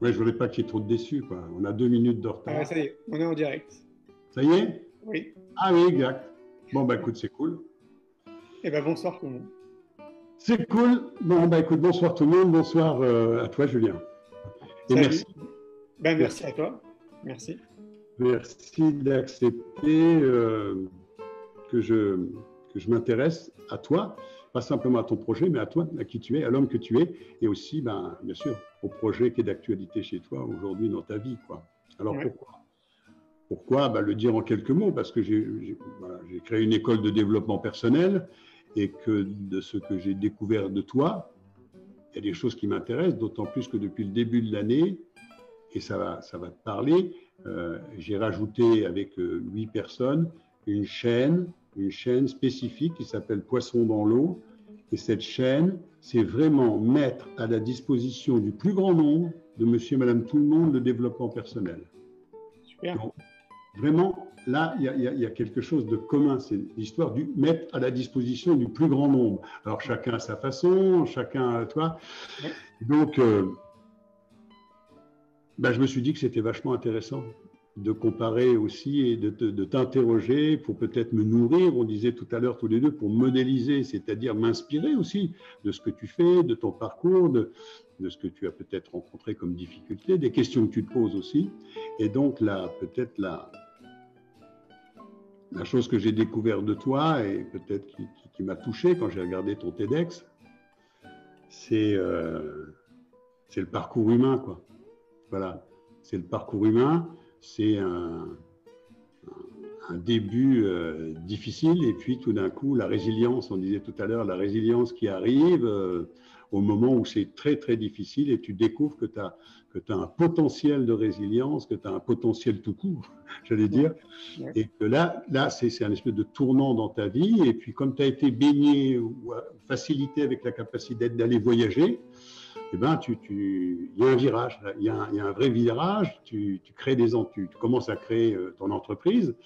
Ouais, je voudrais pas qu'il y ait trop de déçus, quoi. On a 2 minutes de Ah, retard. ça y est, on est en direct. Ça y est? Oui. Ah oui, exact. Bon, bah écoute, c'est cool. Eh bien, bonsoir tout le monde. C'est cool. Bon, bah écoute, bonsoir tout le monde. Bonsoir à toi, Julien. Et merci. Salut. Ben, merci Merci. à toi. Merci. Merci d'accepter que je, que je m'intéresse à toi, pas simplement à ton projet, mais à toi, à qui tu es, à l'homme que tu es, et aussi, ben, bien sûr, au projet qui est d'actualité chez toi aujourd'hui dans ta vie, quoi. Alors Ouais. pourquoi? Pourquoi? Ben, le dire en quelques mots, parce que voilà, j'ai créé une école de développement personnel et que de ce que j'ai découvert de toi, il y a des choses qui m'intéressent, d'autant plus que depuis le début de l'année, et ça va te parler, j'ai rajouté avec 8 personnes une chaîne spécifique qui s'appelle Poisson dans l'eau. Et cette chaîne, c'est vraiment mettre à la disposition du plus grand nombre de monsieur et madame tout le monde le développement personnel. Super. Donc, vraiment, là, il y a quelque chose de commun. C'est l'histoire du mettre à la disposition du plus grand nombre. Alors, chacun à sa façon, chacun, toi. Ouais. Donc, ben, je me suis dit que c'était vachement intéressant de comparer aussi et de t'interroger pour peut-être me nourrir, on disait tout à l'heure tous les deux, pour modéliser, c'est-à-dire m'inspirer aussi de ce que tu fais, de ton parcours, de ce que tu as peut-être rencontré comme difficulté, des questions que tu te poses aussi. Et donc là, peut-être la chose que j'ai découvert de toi et peut-être qui m'a touché quand j'ai regardé ton TEDx, c'est le parcours humain, quoi. Voilà, c'est le parcours humain, c'est un début difficile et puis tout d'un coup la résilience, on disait tout à l'heure, la résilience qui arrive au moment où c'est très très difficile et tu découvres que tu as un potentiel de résilience, que tu as un potentiel tout court, j'allais Ouais. dire, Ouais. et que là c'est un espèce de tournant dans ta vie et puis comme tu as été baigné ou facilité avec la capacité d'aller voyager, eh ben, il y a un virage, il y a un vrai virage, tu commences à créer ton entreprise,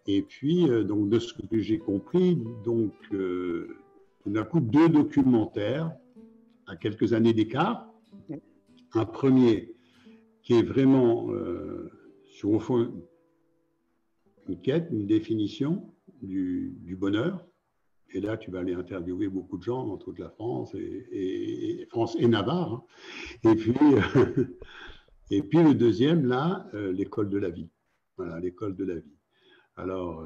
et puis, donc, de ce que j'ai compris, donc, tout d'un coup, 2 documentaires à quelques années d'écart. Ouais. Un premier qui est vraiment, sur au fond, une quête, une définition du bonheur. Et là, tu vas aller interviewer beaucoup de gens, entre autres la France et France et Navarre. Hein. Et puis, et puis le deuxième, là, l'école de la vie. Voilà, l'école de la vie. Alors,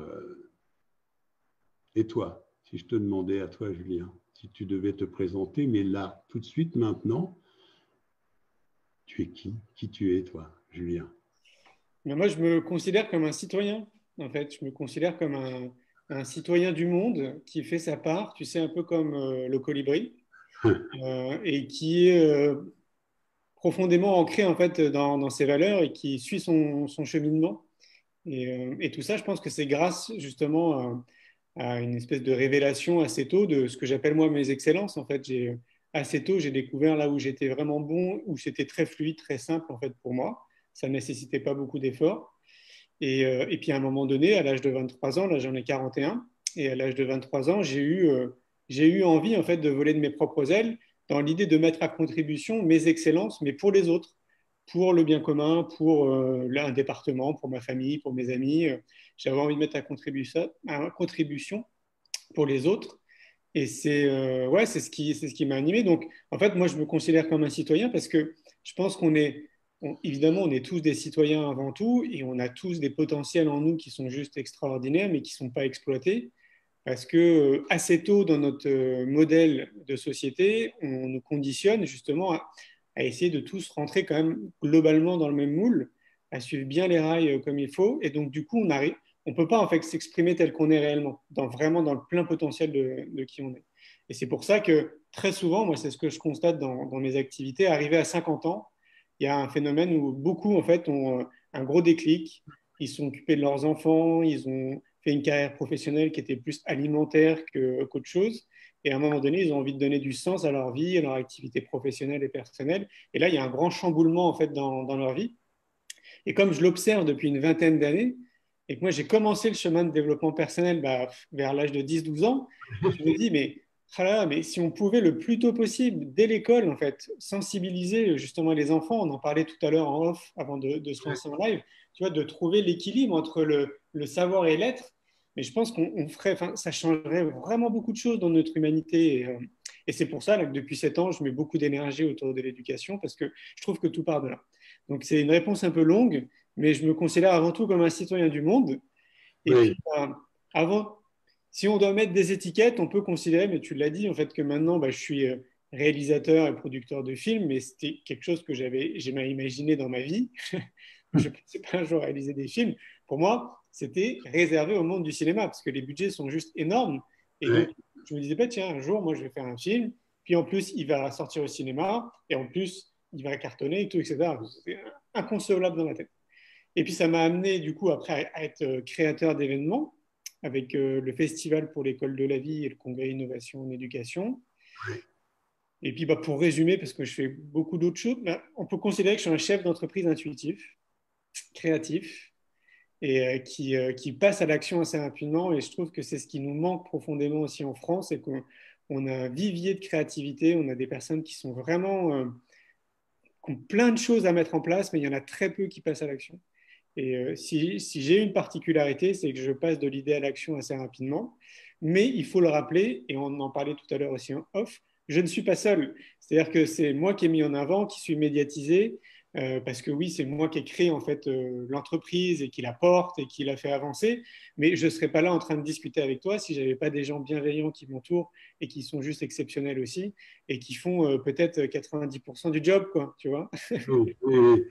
et toi, si je te demandais à toi, Julien, si tu devais te présenter, mais là, tout de suite, maintenant, tu es qui? Qui tu es, toi, Julien? Mais moi, je me considère comme un citoyen, en fait. Je me considère comme un citoyen du monde qui fait sa part, tu sais, un peu comme le colibri, et qui est profondément ancré, en fait, dans ses valeurs et qui suit son cheminement. Et tout ça, je pense que c'est grâce, justement, à une espèce de révélation assez tôt de ce que j'appelle, moi, mes excellences. En fait, assez tôt, j'ai découvert là où j'étais vraiment bon, où c'était très fluide, très simple, en fait, pour moi. Ça ne nécessitait pas beaucoup d'efforts. Et puis à un moment donné, à l'âge de 23 ans, là j'en ai 41, et à l'âge de 23 ans, j'ai eu envie en fait de voler de mes propres ailes dans l'idée de mettre à contribution mes excellences, mais pour les autres, pour le bien commun, pour un département, pour ma famille, pour mes amis. J'avais envie de mettre à contribution pour les autres. Et ouais, c'est ce qui m'a animé. Donc, en fait, moi, je me considère comme un citoyen parce que je pense évidemment, on est tous des citoyens avant tout et on a tous des potentiels en nous qui sont juste extraordinaires, mais qui ne sont pas exploités. Parce que assez tôt dans notre modèle de société, on nous conditionne justement à essayer de tous rentrer quand même globalement dans le même moule, à suivre bien les rails comme il faut. Et donc, du coup, on peut pas en fait s'exprimer tel qu'on est réellement, vraiment dans le plein potentiel de qui on est. Et c'est pour ça que très souvent, moi, c'est ce que je constate dans mes activités, arrivé à 50 ans, il y a un phénomène où beaucoup en fait ont un gros déclic, ils sont occupés de leurs enfants, ils ont fait une carrière professionnelle qui était plus alimentaire qu'autre chose. Et à un moment donné, ils ont envie de donner du sens à leur vie, à leur activité professionnelle et personnelle. Et là, il y a un grand chamboulement en fait dans leur vie. Et comme je l'observe depuis une vingtaine d'années, et que moi j'ai commencé le chemin de développement personnel vers l'âge de 10-12 ans, je me dis, mais Ah là, mais si on pouvait le plus tôt possible, dès l'école, en fait, sensibiliser justement les enfants, on en parlait tout à l'heure en off avant de se lancer en live, tu vois, de trouver l'équilibre entre le savoir et l'être. Mais je pense qu'on ferait, enfin, ça changerait vraiment beaucoup de choses dans notre humanité. Et c'est pour ça là, que depuis 7 ans, je mets beaucoup d'énergie autour de l'éducation parce que je trouve que tout part de là. Donc c'est une réponse un peu longue, mais je me considère avant tout comme un citoyen du monde. Et puis, Oui, avant, si on doit mettre des étiquettes, on peut considérer, mais tu l'as dit, en fait, que maintenant, bah, je suis réalisateur et producteur de films, mais c'était quelque chose que j'ai jamais imaginé dans ma vie. Je ne pensais pas un jour réaliser des films. Pour moi, c'était réservé au monde du cinéma, parce que les budgets sont juste énormes. Et donc, oui. je me disais pas, tiens, un jour, moi, je vais faire un film, puis en plus, il va sortir au cinéma, et en plus, il va cartonner et tout, etc. C'était inconcevable dans ma tête. Et puis ça m'a amené du coup après à être créateur d'événements avec le Festival pour l'école de la vie et le Congrès Innovation en éducation. Et puis bah, pour résumer, parce que je fais beaucoup d'autres choses, bah, on peut considérer que je suis un chef d'entreprise intuitif, créatif, et qui passe à l'action assez rapidement. Et je trouve que c'est ce qui nous manque profondément aussi en France, et qu'on a un vivier de créativité, on a des personnes qui sont vraiment, qui ont plein de choses à mettre en place, mais il y en a très peu qui passent à l'action. Et si j'ai une particularité, c'est que je passe de l'idée à l'action assez rapidement. Mais il faut le rappeler, et on en parlait tout à l'heure aussi en off, je ne suis pas seul. C'est-à-dire que c'est moi qui ai mis en avant, qui suis médiatisé, parce que oui, c'est moi qui ai créé en fait l'entreprise et qui la porte et qui la fait avancer. Mais je ne serais pas là en train de discuter avec toi si j'avais pas des gens bienveillants qui m'entourent et qui sont juste exceptionnels aussi et qui font peut-être 90% du job, quoi, tu vois. Oui, oui, oui.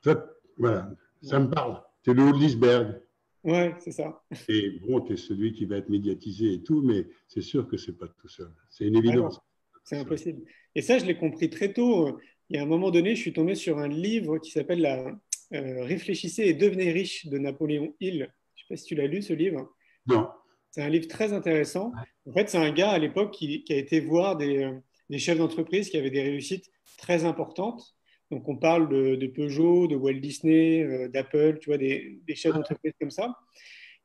Ça, voilà, ça me parle. C'est le haut de l'iceberg. Ouais, c'est ça. Et bon, tu es celui qui va être médiatisé et tout, mais c'est sûr que c'est pas tout seul. C'est une Ah non, évidence. c'est impossible. Et ça, je l'ai compris très tôt. Il y a un moment donné, je suis tombé sur un livre qui s'appelle Réfléchissez et devenez riche de Napoléon Hill. Je ne sais pas si tu l'as lu, ce livre. Non. C'est un livre très intéressant. En fait, c'est un gars à l'époque qui a été voir des chefs d'entreprise qui avaient des réussites très importantes. Donc, on parle de Peugeot, de Walt Disney, d'Apple, tu vois, des chefs d'entreprise comme ça.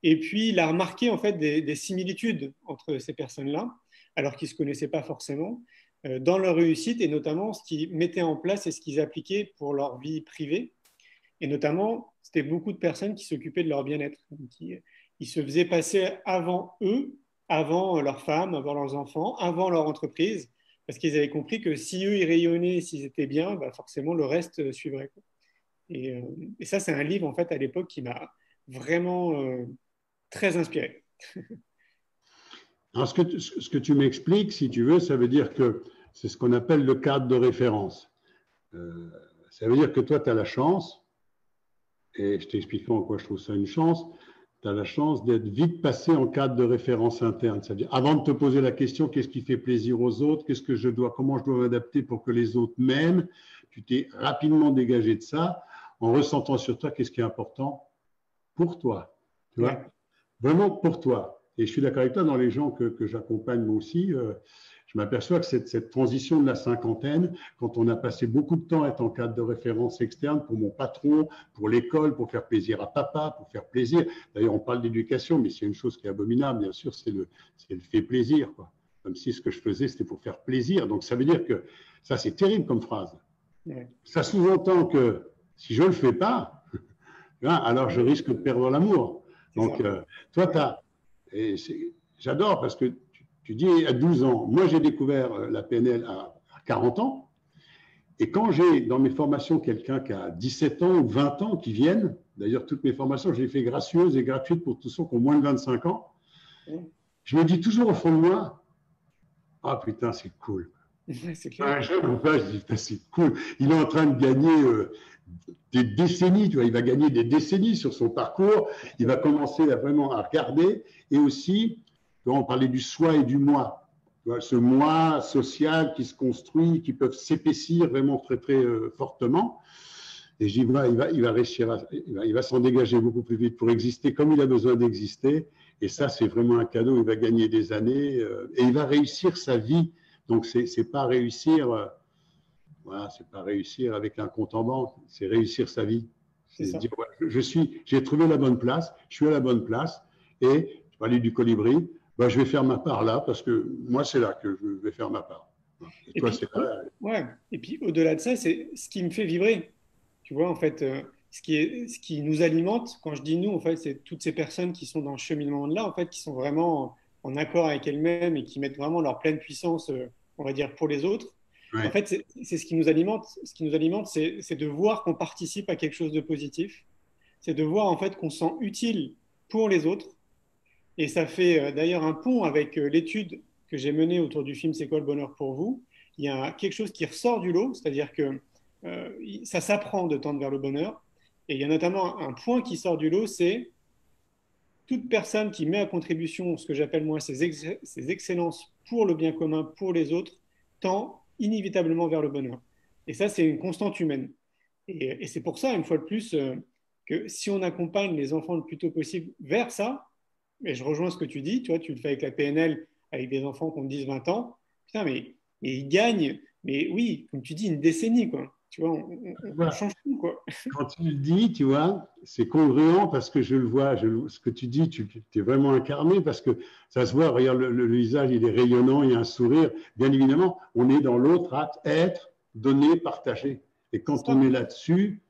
Et puis, il a remarqué en fait des similitudes entre ces personnes-là, alors qu'ils ne se connaissaient pas forcément, dans leur réussite et notamment ce qu'ils mettaient en place et ce qu'ils appliquaient pour leur vie privée. Et notamment, c'était beaucoup de personnes qui s'occupaient de leur bien-être, qui se faisaient passer avant eux, avant leurs femmes, avant leurs enfants, avant leur entreprise, parce qu'ils avaient compris que si eux, ils rayonnaient, s'ils étaient bien, bah forcément, le reste suivrait. Et, euh, et ça, c'est un livre, en fait, à l'époque, qui m'a vraiment très inspiré. Alors, ce que tu m'expliques, si tu veux, ça veut dire que c'est ce qu'on appelle le cadre de référence. Ça veut dire que toi, tu as la chance, et je t'explique en quoi je trouve ça une chance, tu as la chance d'être vite passé en cadre de référence interne. C'est-à-dire, avant de te poser la question, qu'est-ce qui fait plaisir aux autres, comment je dois m'adapter pour que les autres m'aiment, tu t'es rapidement dégagé de ça en ressentant sur toi qu'est-ce qui est important pour toi. Tu Ouais, vois, vraiment pour toi. Et je suis d'accord avec toi, dans les gens que j'accompagne moi aussi, je m'aperçois que cette transition de la cinquantaine, quand on a passé beaucoup de temps à être en cadre de référence externe pour mon patron, pour l'école, pour faire plaisir à papa, pour faire plaisir. D'ailleurs, on parle d'éducation, mais c'est une chose qui est abominable, bien sûr, c'est le fait plaisir, quoi. Comme si ce que je faisais, c'était pour faire plaisir. Donc, ça veut dire que ça, c'est terrible comme phrase. ouais, Ça sous-entend que si je ne le fais pas, alors je risque de perdre l'amour. c'est Donc, ça. toi, j'adore parce que tu dis à 12 ans, moi j'ai découvert la PNL à 40 ans, et quand j'ai dans mes formations quelqu'un qui a 17 ans ou 20 ans qui viennent, d'ailleurs toutes mes formations, je les fais gracieuses et gratuites pour tous ceux qui ont moins de 25 ans, Ouais, je me dis toujours au fond de moi, ah putain, c'est cool. ouais, c'est clair. Un jeune ou pas, je dis, putain, c'est cool. Il est en train de gagner des décennies, tu vois, il va gagner des décennies sur son parcours, il va commencer vraiment à regarder, et aussi, on parlait du soi et du moi, tu vois, ce moi social qui se construit, qui peuvent s'épaissir vraiment très très fortement, et je dis, voilà, il va réussir, il va s'en dégager beaucoup plus vite pour exister comme il a besoin d'exister, et ça c'est vraiment un cadeau, il va gagner des années, et il va réussir sa vie, donc c'est pas réussir... voilà, c'est pas réussir avec un compte en banque, c'est réussir sa vie. C'est C'est se ça. dire, ouais, j'ai trouvé la bonne place, je suis à la bonne place, et je parlais du colibri, Ben, je vais faire ma part là, parce que moi, c'est là que je vais faire ma part. Et Et toi, puis, c'est là. ouais. Et puis au-delà de ça, c'est ce qui me fait vibrer. Tu vois, en fait, ce qui nous alimente, quand je dis nous, en fait, c'est toutes ces personnes qui sont dans ce cheminement-là, en fait, qui sont vraiment en accord avec elles-mêmes et qui mettent vraiment leur pleine puissance, on va dire, pour les autres. En Ouais. fait, c'est ce qui nous alimente. Ce qui nous alimente, c'est de voir qu'on participe à quelque chose de positif. C'est de voir, en fait, qu'on se sent utile pour les autres. Et ça fait d'ailleurs un pont avec l'étude que j'ai menée autour du film C'est quoi le bonheur pour vous. Il y a quelque chose qui ressort du lot, c'est-à-dire que ça s'apprend de tendre vers le bonheur. Et il y a notamment un point qui sort du lot, c'est toute personne qui met à contribution ce que j'appelle moi ses excellences pour le bien commun, pour les autres, tend inévitablement vers le bonheur. Et ça, c'est une constante humaine. Et c'est pour ça, une fois de plus, que si on accompagne les enfants le plus tôt possible vers ça, et je rejoins ce que tu dis, tu vois, tu le fais avec la PNL, avec des enfants qui ont 10-20 ans, putain, mais ils gagnent, mais oui, comme tu dis, une décennie, quoi. Tu vois, on Voilà. change tout, quoi. Quand tu le dis, tu vois, c'est congruent parce que je le vois, ce que tu dis, tu es vraiment incarné parce que ça se voit, regarde, le visage, il est rayonnant, il y a un sourire. Bien évidemment, on est dans l'autre acte, être, donner, partager. Et C'est quand on ça, est là-dessus,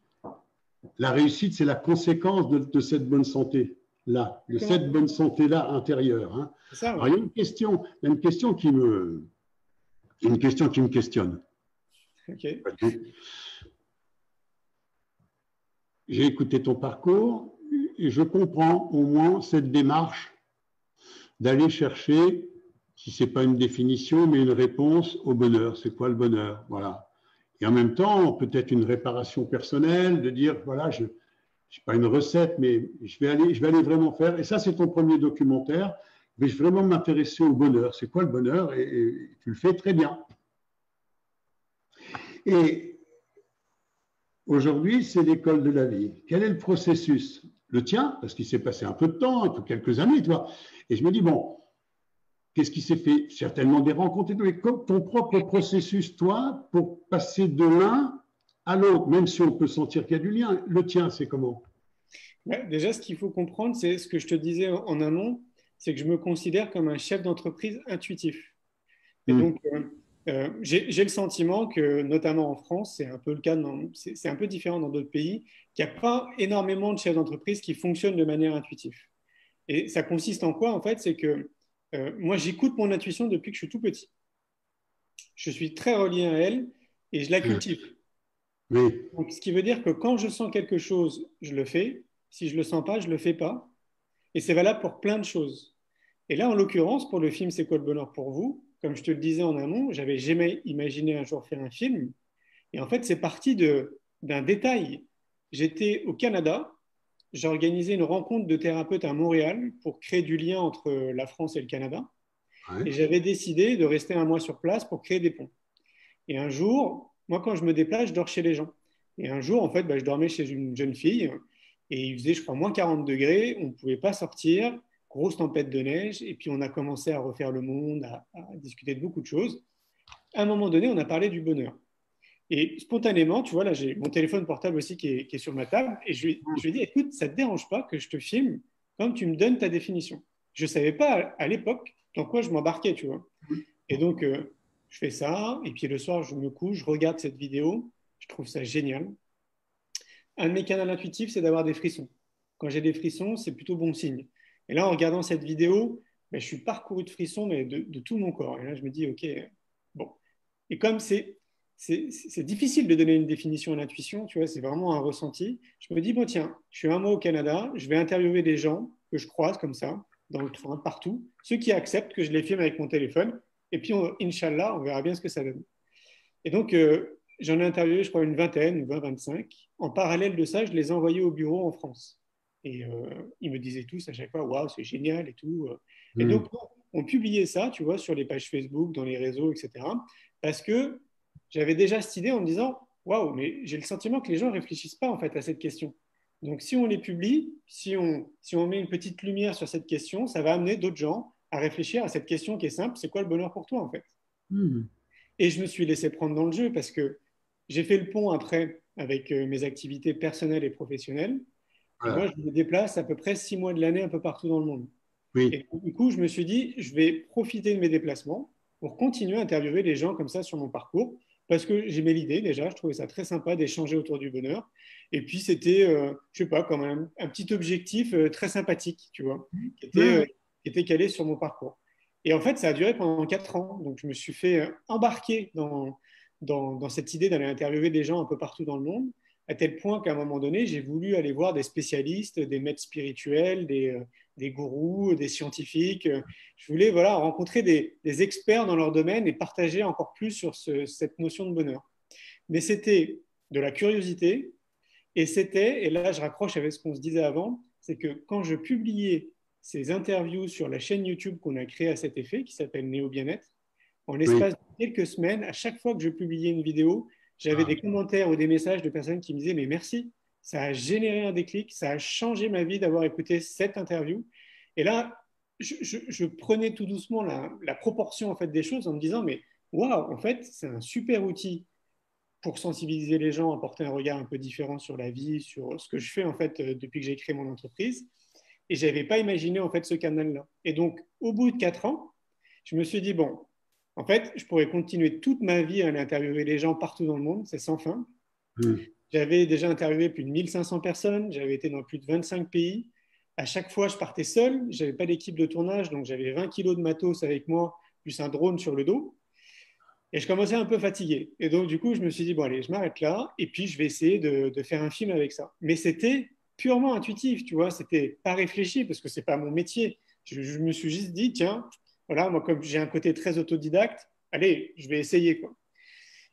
la réussite, c'est la conséquence de cette bonne santé-là, de exactement. cette bonne santé-là intérieure. Hein. C'est ça, Alors, ouais. il y a une question qui me questionne. Ok. J'ai écouté ton parcours et je comprends au moins cette démarche d'aller chercher, si ce n'est pas une définition, mais une réponse au bonheur. C'est quoi le bonheur? Voilà. Et en même temps, peut-être une réparation personnelle, de dire, voilà, je n'ai pas une recette, mais je vais aller vraiment faire. Et ça, c'est ton premier documentaire. Mais je vais vraiment m'intéresser au bonheur. C'est quoi le bonheur? Et tu le fais très bien. Et aujourd'hui, c'est l'école de la vie. Quel est le processus? Le tien, parce qu'il s'est passé un peu de temps, quelques années, toi. Et je me dis, bon, qu'est-ce qui s'est fait? Certainement des rencontres, mais comme ton propre processus, toi, pour passer de l'un à l'autre, même si on peut sentir qu'il y a du lien. Le tien, c'est comment? Ouais, déjà, ce qu'il faut comprendre, c'est ce que je te disais en amont, c'est que je me considère comme un chef d'entreprise intuitif. Et Hum. donc, j'ai le sentiment que, notamment en France, c'est un peu le cas, c'est un peu différent dans d'autres pays, qu'il n'y a pas énormément de chefs d'entreprise qui fonctionnent de manière intuitive. Et ça consiste en quoi, en fait? C'est que moi, j'écoute mon intuition depuis que je suis tout petit. Je suis très relié à elle et je la cultive. Oui. Donc, ce qui veut dire que quand je sens quelque chose, je le fais. Si je ne le sens pas, je ne le fais pas. Et c'est valable pour plein de choses. Et là, en l'occurrence, pour le film C'est quoi le bonheur pour vous? Comme je te le disais en amont, j'avais jamais imaginé un jour faire un film. Et en fait, c'est parti d'un détail. J'étais au Canada, j'ai organisé une rencontre de thérapeutes à Montréal pour créer du lien entre la France et le Canada. Ouais. Et j'avais décidé de rester un mois sur place pour créer des ponts. Et un jour, moi, quand je me déplace, je dors chez les gens. Et un jour, en fait, je dormais chez une jeune fille et il faisait, je crois, moins 40 degrés. On ne pouvait pas sortir. Grosse tempête de neige. Et puis, on a commencé à refaire le monde, à discuter de beaucoup de choses. À un moment donné, on a parlé du bonheur. Et spontanément, tu vois, là, j'ai mon téléphone portable aussi qui est sur ma table. Et je lui ai dit, écoute, ça ne te dérange pas que je te filme quand tu me donnes ta définition. Je ne savais pas à l'époque dans quoi je m'embarquais, tu vois. Et donc, je fais ça. Et puis le soir, je me couche, je regarde cette vidéo. Je trouve ça génial. Un de mes canaux intuitifs, c'est d'avoir des frissons. Quand j'ai des frissons, c'est plutôt bon signe. Et là, en regardant cette vidéo, je suis parcouru de frissons, mais de tout mon corps. Et là, je me dis, OK, bon. Et comme c'est difficile de donner une définition à l'intuition, tu vois, c'est vraiment un ressenti. Je me dis, bon, tiens, je suis un mois au Canada, je vais interviewer des gens que je croise comme ça, dans le train, partout, ceux qui acceptent que je les filme avec mon téléphone. Et puis, Inch'Allah, on verra bien ce que ça donne. Et donc, j'en ai interviewé, je crois, une vingtaine, ou 20, 25. En parallèle de ça, je les ai envoyés au bureau en France. Et ils me disaient tous à chaque fois, waouh, c'est génial et tout. Et donc, Hum. on publiait ça, tu vois, sur les pages Facebook, dans les réseaux, etc. Parce que j'avais déjà cette idée en me disant, waouh, mais j'ai le sentiment que les gens ne réfléchissent pas en fait à cette question. Donc, si on les publie, si on met une petite lumière sur cette question, ça va amener d'autres gens à réfléchir à cette question qui est simple, c'est quoi le bonheur pour toi en fait? Hum. Et je me suis laissé prendre dans le jeu parce que j'ai fait le pont après avec mes activités personnelles et professionnelles. Et moi, Voilà. je me déplace à peu près 6 mois de l'année un peu partout dans le monde. Oui. Et du coup, je me suis dit, je vais profiter de mes déplacements pour continuer à interviewer les gens comme ça sur mon parcours, parce que j'aimais l'idée déjà, je trouvais ça très sympa d'échanger autour du bonheur. Et puis, c'était, je sais pas, comme un petit objectif très sympathique, tu vois, qui était, Ouais, euh, ouais. qui était calé sur mon parcours. Et en fait, ça a duré pendant 4 ans. Donc, je me suis fait embarquer dans cette idée d'aller interviewer des gens un peu partout dans le monde, à tel point qu'à un moment donné, j'ai voulu aller voir des spécialistes, des maîtres spirituels, des gourous, des scientifiques. Je voulais voilà, rencontrer des experts dans leur domaine et partager encore plus sur cette notion de bonheur. Mais c'était de la curiosité et c'était, et là je raccroche avec ce qu'on se disait avant, c'est que quand je publiais ces interviews sur la chaîne YouTube qu'on a créée à cet effet, qui s'appelle Néo Bien-être, en Oui. l'espace de quelques semaines, à chaque fois que je publiais une vidéo, j'avais Ah, des commentaires ou des messages de personnes qui me disaient mais merci, ça a généré un déclic, ça a changé ma vie d'avoir écouté cette interview. Et là, je prenais tout doucement la proportion en fait des choses en me disant mais waouh, en fait c'est un super outil pour sensibiliser les gens, apporter un regard un peu différent sur la vie, sur ce que je fais en fait depuis que j'ai créé mon entreprise. Et je n'avais pas imaginé en fait ce canal-là. Et donc, au bout de 4 ans, je me suis dit, bon, en fait, je pourrais continuer toute ma vie à aller interviewer les gens partout dans le monde, c'est sans fin. hum. J'avais déjà interviewé plus de 1500 personnes, j'avais été dans plus de 25 pays. À chaque fois, je partais seul, je n'avais pas d'équipe de tournage, donc j'avais 20 kilos de matos avec moi, plus un drone sur le dos. Et je commençais un peu fatigué. Et donc, du coup, je me suis dit, bon, allez, je m'arrête là, et puis je vais essayer de faire un film avec ça. Mais c'était purement intuitif, tu vois, c'était pas réfléchi, parce que c'est pas mon métier. Je me suis juste dit, tiens, voilà, moi, comme j'ai un côté très autodidacte, allez, je vais essayer, quoi.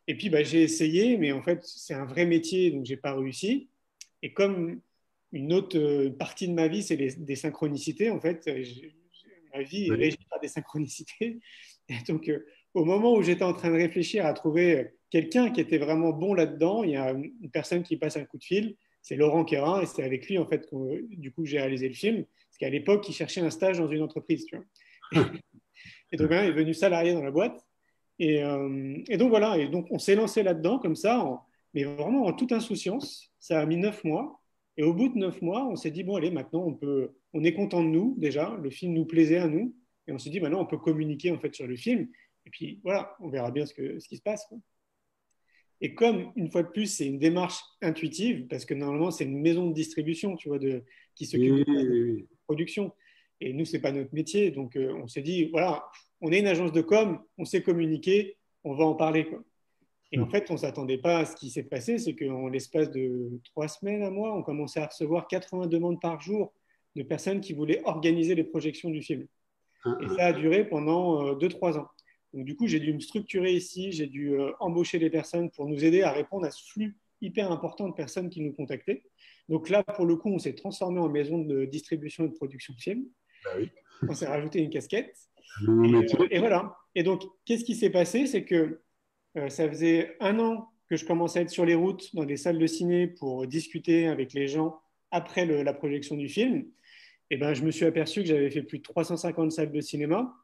Et puis, bah, j'ai essayé, mais en fait, c'est un vrai métier, donc j'ai pas réussi. Et comme une autre partie de ma vie, c'est des synchronicités, en fait, ma vie est Oui. régie par des synchronicités. Et donc, au moment où j'étais en train de réfléchir à trouver quelqu'un qui était vraiment bon là-dedans, il y a une personne qui passe un coup de fil, c'est Laurent Quérin, et c'est avec lui, en fait, que, du coup, j'ai réalisé le film. Parce qu'à l'époque, il cherchait un stage dans une entreprise, tu vois. Et donc, hein, il est venu salarié dans la boîte. Et donc, voilà. Et donc, on s'est lancé là-dedans, comme ça, mais vraiment en toute insouciance. Ça a mis 9 mois. Et au bout de 9 mois, on s'est dit, bon, allez, maintenant, on est content de nous, déjà. Le film nous plaisait à nous. Et on s'est dit, maintenant, on peut communiquer, en fait, sur le film. Et puis, voilà, on verra bien ce qui se passe, quoi. Et comme, une fois de plus, c'est une démarche intuitive, parce que normalement, c'est une maison de distribution, tu vois, qui s'occupe Oui, de la oui, production. Et nous, ce n'est pas notre métier. Donc, on s'est dit, voilà, on est une agence de com, on sait communiquer, on va en parler, quoi. Et en oui. fait, on ne s'attendait pas à ce qui s'est passé. C'est qu'en l'espace de 3 semaines à mois, on commençait à recevoir 80 demandes par jour de personnes qui voulaient organiser les projections du film. Et ça a duré pendant 2-3 ans. Donc, du coup, j'ai dû me structurer ici, j'ai dû embaucher des personnes pour nous aider à répondre à ce flux hyper important de personnes qui nous contactaient. Donc là, pour le coup, on s'est transformé en maison de distribution et de production de films. Bah oui. On s'est rajouté une casquette. Mon métier. Et voilà. Et donc, qu'est-ce qui s'est passé? C'est que ça faisait 1 an que je commençais à être sur les routes, dans des salles de ciné, pour discuter avec les gens après la projection du film. Et ben, je me suis aperçu que j'avais fait plus de 350 salles de cinéma,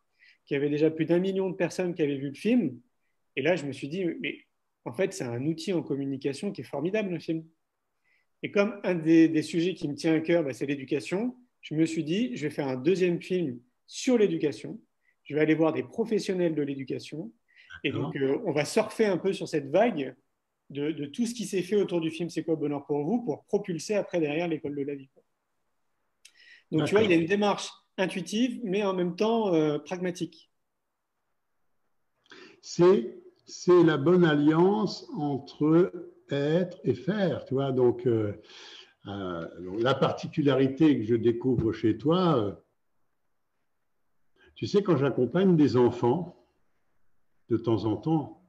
qu'il y avait déjà plus d'1 million de personnes qui avaient vu le film. Et là, je me suis dit, mais en fait, c'est un outil en communication qui est formidable, le film. Et comme un des sujets qui me tient à cœur, bah, c'est l'éducation, je me suis dit, je vais faire un deuxième film sur l'éducation. Je vais aller voir des professionnels de l'éducation. Et donc, D'accord. on va surfer un peu sur cette vague de tout ce qui s'est fait autour du film C'est quoi le bonheur pour vous pour propulser après derrière l'école de la vie. Donc, tu vois, il y a D'accord. une démarche intuitive, mais en même temps pragmatique. C'est la bonne alliance entre être et faire, tu vois. Donc, la particularité que je découvre chez toi, tu sais, quand j'accompagne des enfants, de temps en temps,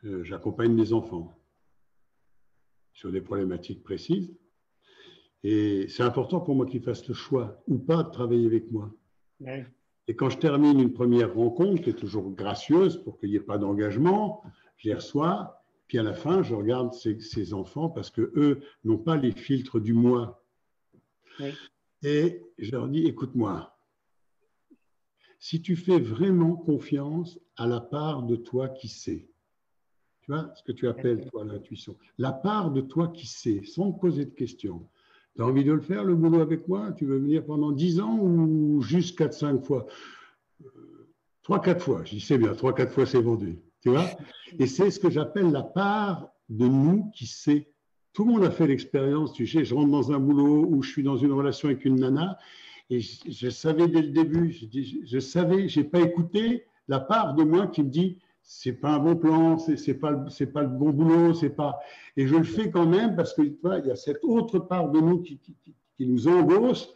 j'accompagne des enfants sur des problématiques précises. Et c'est important pour moi qu'ils fassent le choix ou pas de travailler avec moi. Ouais. Et quand je termine une première rencontre, qui est toujours gracieuse pour qu'il n'y ait pas d'engagement, je les reçois. Puis à la fin, je regarde ces enfants parce qu'eux n'ont pas les filtres du moi. Oui. Et je leur dis, écoute-moi, si tu fais vraiment confiance à la part de toi qui sait, tu vois ce que tu appelles, toi, l'intuition, la part de toi qui sait, sans me poser de questions, Tu as envie de le faire, le boulot avec moi? Tu veux venir pendant 10 ans ou juste 4-5 fois? 3-4 fois, je dis c'est bien, 3-4 fois c'est vendu. Tu vois? Et c'est ce que j'appelle la part de nous qui sait. Tout le monde a fait l'expérience, tu sais, je rentre dans un boulot où je suis dans une relation avec une nana et je savais dès le début, je savais, je n'ai pas écouté la part de moi qui me dit c'est pas un bon plan, c'est pas le bon boulot, c'est pas. Et je le fais quand même parce que tu vois, il y a cette autre part de nous qui nous engosse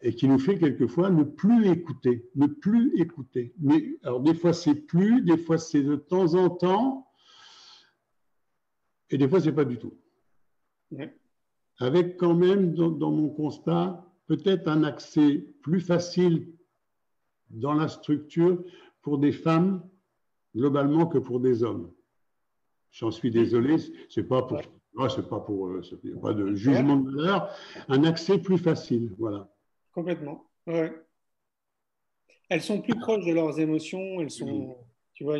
et qui nous fait quelquefois ne plus écouter, ne plus écouter. Mais alors des fois c'est plus, des fois c'est de temps en temps, et des fois c'est pas du tout. Ouais. Avec quand même dans mon constat peut-être un accès plus facile dans la structure pour des femmes globalement que pour des hommes. J'en suis désolé, c'est pas pour, c'est pas pour, il n'y a pas de jugement de valeur, un accès plus facile, voilà. Complètement. Ouais. Elles sont plus proches de leurs émotions, elles sont, tu vois,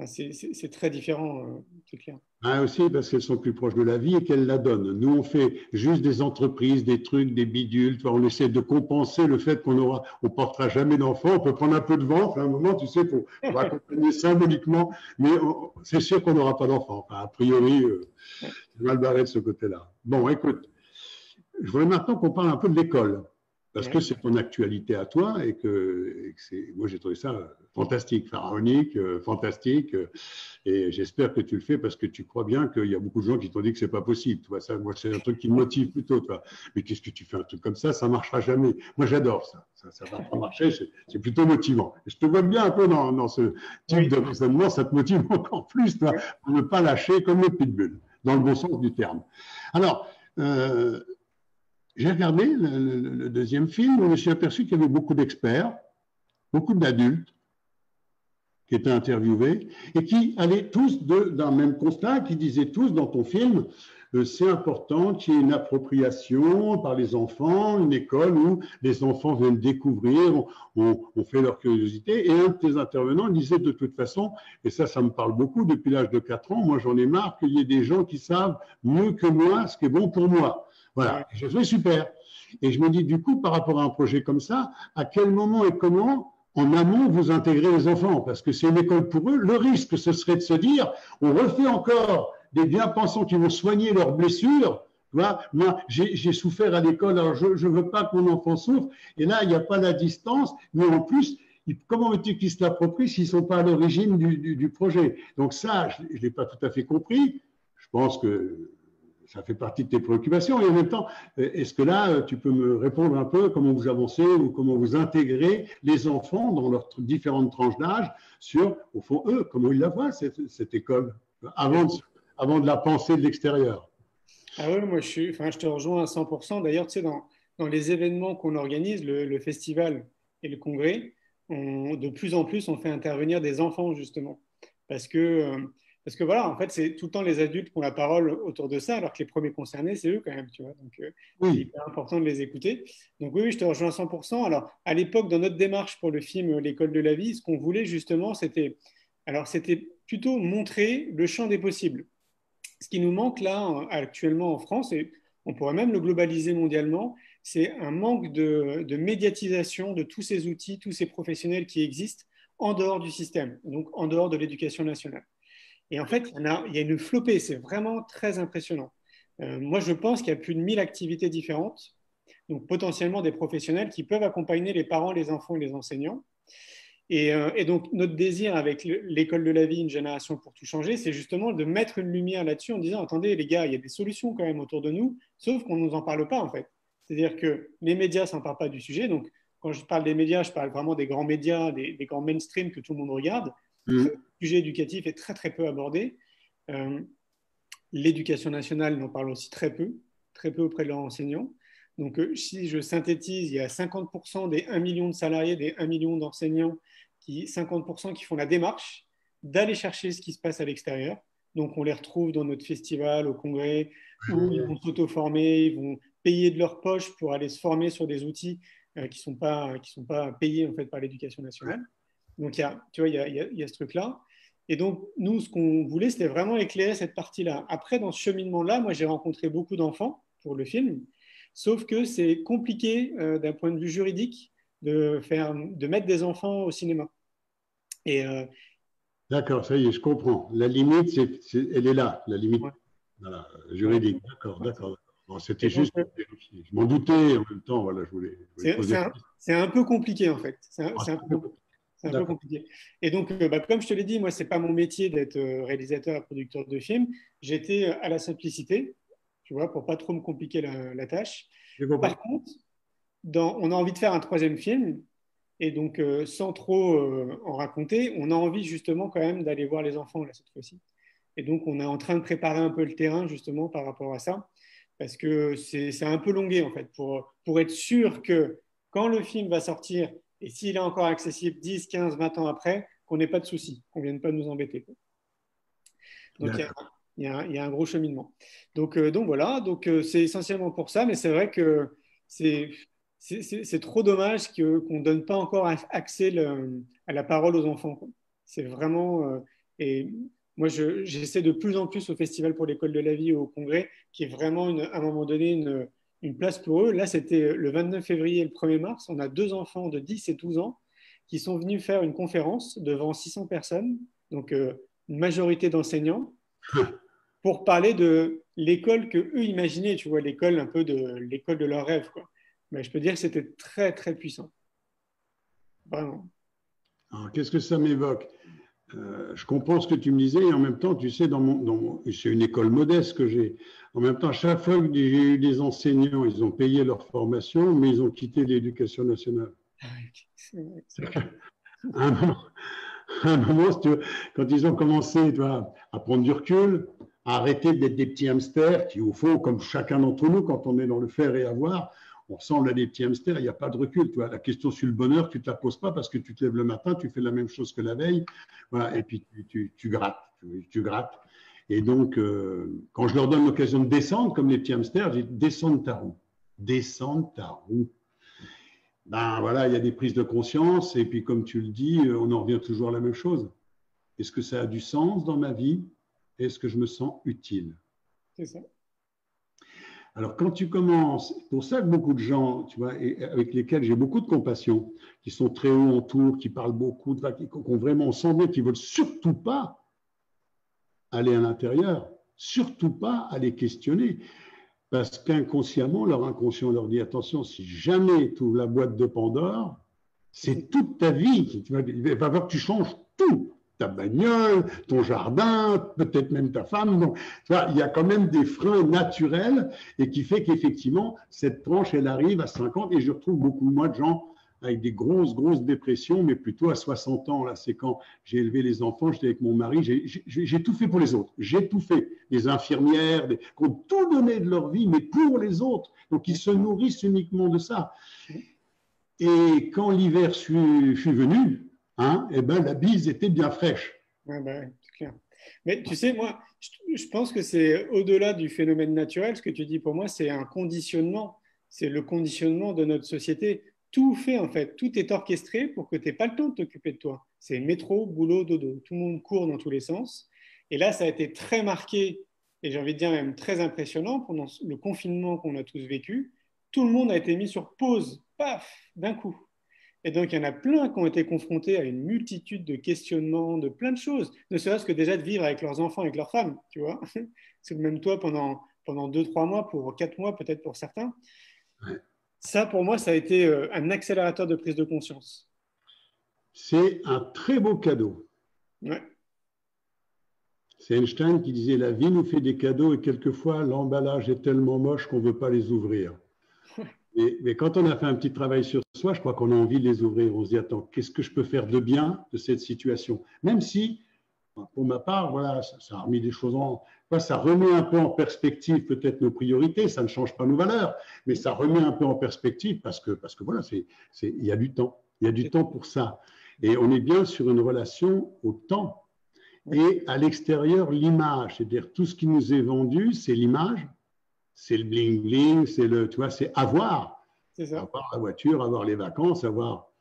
c'est très différent, c'est clair. Ah, aussi parce qu'elles sont plus proches de la vie et qu'elles la donnent. Nous, on fait juste des entreprises, des trucs, des bidules. On essaie de compenser le fait on portera jamais d'enfants. On peut prendre un peu de ventre à un moment, tu sais, pour accompagner symboliquement. Mais c'est sûr qu'on n'aura pas d'enfants. Enfin, a priori, c'est mal barré de ce côté-là. Bon, écoute, je voudrais maintenant qu'on parle un peu de l'école. Parce que c'est ton actualité à toi et que moi j'ai trouvé ça fantastique, pharaonique, fantastique. Et j'espère que tu le fais parce que tu crois bien qu'il y a beaucoup de gens qui t'ont dit que c'est pas possible. Tu vois, ça, moi, c'est un truc qui me motive plutôt. Toi. Mais qu'est-ce que tu fais un truc comme ça marchera jamais. Moi, j'adore ça. Ça va pas marcher. C'est plutôt motivant. Et je te vois bien un peu dans ce type de raisonnement. Ça te motive encore plus, toi, pour ne pas lâcher comme le pitbull, dans le bon sens du terme. Alors, j'ai regardé le deuxième film, je me suis aperçu qu'il y avait beaucoup d'experts, beaucoup d'adultes qui étaient interviewés et qui allaient tous d'un même constat, qui disaient tous dans ton film, c'est important qu'il y ait une appropriation par les enfants, une école où les enfants viennent découvrir, on fait leur curiosité. Et un de tes intervenants disait de toute façon, et ça me parle beaucoup depuis l'âge de 4 ans, moi j'en ai marre qu'il y ait des gens qui savent mieux que moi ce qui est bon pour moi. Voilà, je trouvais super. Et je me dis, du coup, par rapport à un projet comme ça, à quel moment et comment, en amont, vous intégrez les enfants? Parce que c'est une école pour eux. Le risque, ce serait de se dire, on refait encore des bien-pensants qui vont soigner leurs blessures. Tu vois, moi, j'ai souffert à l'école, alors je ne veux pas que mon enfant souffre. Et là, il n'y a pas la distance, mais en plus, comment veux-tu qu'ils se l'approprient s'ils ne sont pas à l'origine du projet? Donc ça, je ne l'ai pas tout à fait compris. Je pense que ça fait partie de tes préoccupations. Et en même temps, est-ce que là, tu peux me répondre un peu comment vous avancez ou comment vous intégrez les enfants dans leurs différentes tranches d'âge sur, au fond, eux, comment ils la voient, cette école, avant de la penser de l'extérieur? Ah ouais, moi je te rejoins à 100%. D'ailleurs, tu sais, dans les événements qu'on organise, le festival et le congrès, de plus en plus, on fait intervenir des enfants, justement. Parce que, parce que voilà, en fait, c'est tout le temps les adultes qui ont la parole autour de ça, alors que les premiers concernés, c'est eux quand même, tu vois. Donc, c'est Oui. hyper important de les écouter. Donc oui, je te rejoins à 100%. Alors, à l'époque, dans notre démarche pour le film L'école de la vie, ce qu'on voulait justement, c'était plutôt montrer le champ des possibles. Ce qui nous manque là actuellement en France, et on pourrait même le globaliser mondialement, c'est un manque de médiatisation de tous ces outils, tous ces professionnels qui existent en dehors du système, donc en dehors de l'éducation nationale. Et en fait, il y a une flopée, c'est vraiment très impressionnant. Moi, je pense qu'il y a plus de 1000 activités différentes, donc potentiellement des professionnels qui peuvent accompagner les parents, les enfants et les enseignants. Et donc, notre désir avec l'école de la vie, une génération pour tout changer, c'est justement de mettre une lumière là-dessus en disant, attendez les gars, il y a des solutions quand même autour de nous, sauf qu'on ne nous en parle pas en fait. C'est-à-dire que les médias ne s'emparent pas du sujet. Donc, quand je parle des médias, je parle vraiment des grands médias, des grands mainstream que tout le monde regarde. Le sujet éducatif est très très peu abordé. L'éducation nationale n'en parle aussi très peu auprès de leurs enseignants. Donc, si je synthétise, il y a 50% des 1 million de salariés, des 1 million d'enseignants, 50% qui font la démarche d'aller chercher ce qui se passe à l'extérieur. Donc, on les retrouve dans notre festival, au congrès, où ils vont s'auto-former, ils vont payer de leur poche pour aller se former sur des outils qui sont pas payés en fait, par l'éducation nationale. Donc, tu vois, il y a ce truc-là. Et donc, nous, ce qu'on voulait, c'était vraiment éclairer cette partie-là. Après, dans ce cheminement-là, moi, j'ai rencontré beaucoup d'enfants pour le film, sauf que c'est compliqué d'un point de vue juridique de mettre des enfants au cinéma. Et, D'accord, ça y est, je comprends. La limite, elle est là, la limite ouais, voilà, ouais, juridique. D'accord, ouais. d'accord. Bon, c'était Et donc, juste pour vérifier. Je m'en doutais en même temps, voilà, je voulais poser la question. c'est un peu compliqué en fait. Ah, C'est un peu d'accord. compliqué. Et donc, comme je te l'ai dit, moi, c'est pas mon métier d'être réalisateur et producteur de films. J'étais à la simplicité, tu vois, pour pas trop me compliquer la tâche. J'ai compris. Par contre, on a envie de faire un troisième film, et donc, sans trop en raconter, on a envie justement quand même d'aller voir les enfants là, cette fois-ci. Et donc, on est en train de préparer un peu le terrain justement par rapport à ça, parce que c'est un peu longué en fait, pour être sûr que quand le film va sortir, et s'il est encore accessible 10, 15, 20 ans après, qu'on n'ait pas de soucis, qu'on ne vienne pas nous embêter. Donc, D'accord. il y a un gros cheminement. Donc voilà, c'est essentiellement pour ça, mais c'est vrai que c'est c'est trop dommage qu'on ne donne pas encore accès à la parole aux enfants, quoi. C'est vraiment. Et moi, j'essaie de plus en plus au Festival pour l'école de la vie, au Congrès, qui est vraiment, à un moment donné, une place pour eux. Là, c'était le 29 février et le 1er mars. On a deux enfants de 10 et 12 ans qui sont venus faire une conférence devant 600 personnes, donc une majorité d'enseignants pour parler de l'école que eux imaginaient, tu vois, l'école un peu de l'école de leur rêve, quoi. Mais je peux dire que c'était très très puissant, vraiment. Alors, qu'est-ce que ça m'évoque? Je comprends ce que tu me disais et en même temps, tu sais, c'est une école modeste que j'ai. En même temps, chaque fois que j'ai eu des enseignants, ils ont payé leur formation, mais ils ont quitté l'éducation nationale. Ah oui, c'est vrai. À un moment, à un moment, si tu veux, quand ils ont commencé, tu vois, à prendre du recul, à arrêter d'être des petits hamsters qui, au fond, comme chacun d'entre nous, quand on est dans le faire et avoir, on ressemble à des petits hamsters, il n'y a pas de recul. Tu vois. La question sur le bonheur, tu ne te la poses pas parce que tu te lèves le matin, tu fais la même chose que la veille, voilà, et puis tu grattes, tu grattes. Et donc, quand je leur donne l'occasion de descendre, comme les petits hamsters, je dis descends de ta roue. Descends de ta roue. Ben voilà, il y a des prises de conscience, et puis comme tu le dis, on en revient toujours à la même chose. Est-ce que ça a du sens dans ma vie? Est-ce que je me sens utile? C'est ça. Alors, quand tu commences, pour ça que beaucoup de gens, tu vois, et avec lesquels j'ai beaucoup de compassion, qui sont très hauts en tour, qui parlent beaucoup, qui ont vraiment semblé, qui ne veulent surtout pas aller à l'intérieur, surtout pas aller questionner, parce qu'inconsciemment, leur inconscient leur dit, attention, si jamais tu ouvres la boîte de Pandore, c'est toute ta vie. Il va falloir que tu changes tout. Ta bagnole, ton jardin, peut-être même ta femme. Donc, tu vois, il y a quand même des freins naturels et qui fait qu'effectivement, cette tranche, elle arrive à 50 et je retrouve beaucoup moins de gens avec des grosses dépressions, mais plutôt à 60 ans. Là, c'est quand j'ai élevé les enfants, j'étais avec mon mari, j'ai tout fait pour les autres. J'ai tout fait. Les infirmières, qui ont tout donné de leur vie, mais pour les autres. Donc, ils se nourrissent uniquement de ça. Et quand l'hiver fut venu, hein, eh ben, la bise était bien fraîche. Ouais, bah, ouais, c'est clair. Mais tu sais, moi, je pense que c'est au-delà du phénomène naturel. Ce que tu dis pour moi, c'est un conditionnement. C'est le conditionnement de notre société. Tout fait, en fait, tout est orchestré pour que tu n'aies pas le temps de t'occuper de toi. C'est métro, boulot, dodo. Tout le monde court dans tous les sens. Et là, ça a été très marqué, et j'ai envie de dire même très impressionnant pendant le confinement qu'on a tous vécu. Tout le monde a été mis sur pause, paf, d'un coup. Et donc, il y en a plein qui ont été confrontés à une multitude de questionnements, de plein de choses, ne serait-ce que déjà de vivre avec leurs enfants, avec leurs femmes, tu vois. C'est le même toi pendant 2, 3 mois, pour 4 mois peut-être pour certains. Ouais. Ça, pour moi, ça a été un accélérateur de prise de conscience. C'est un très beau cadeau. Ouais. C'est Einstein qui disait la vie nous fait des cadeaux et quelquefois l'emballage est tellement moche qu'on ne veut pas les ouvrir. Mais quand on a fait un petit travail sur soi, je crois qu'on a envie de les ouvrir. On se dit, attends, qu'est-ce que je peux faire de bien de cette situation? Même si, pour ma part, voilà, ça a remis des choses ça remet un peu en perspective peut-être nos priorités, ça ne change pas nos valeurs, mais ça remet un peu en perspective parce que voilà, il y a du temps. Il y a du temps pour ça. Et on est bien sur une relation au temps. Et à l'extérieur, l'image, c'est-à-dire tout ce qui nous est vendu, c'est l'image. C'est le bling-bling, tu vois, c'est avoir. C'est ça. Avoir la voiture, avoir les vacances, avoir.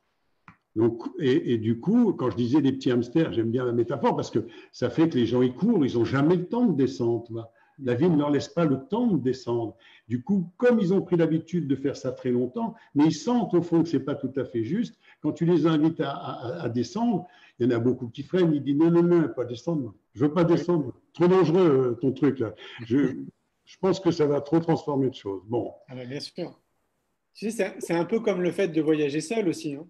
Donc, et du coup, quand je disais des petits hamsters, j'aime bien la métaphore parce que ça fait que les gens, ils courent, ils n'ont jamais le temps de descendre. Tu vois. La vie ne leur laisse pas le temps de descendre. Du coup, comme ils ont pris l'habitude de faire ça très longtemps, mais ils sentent au fond que ce n'est pas tout à fait juste, quand tu les invites à descendre, il y en a beaucoup qui freinent, ils disent non, non, non, pas descendre. Je ne veux pas descendre. Trop dangereux ton truc là. Je pense que ça va trop transformer de choses. Bon. Ah bah, bien sûr. Tu sais, c'est un peu comme le fait de voyager seul aussi, hein.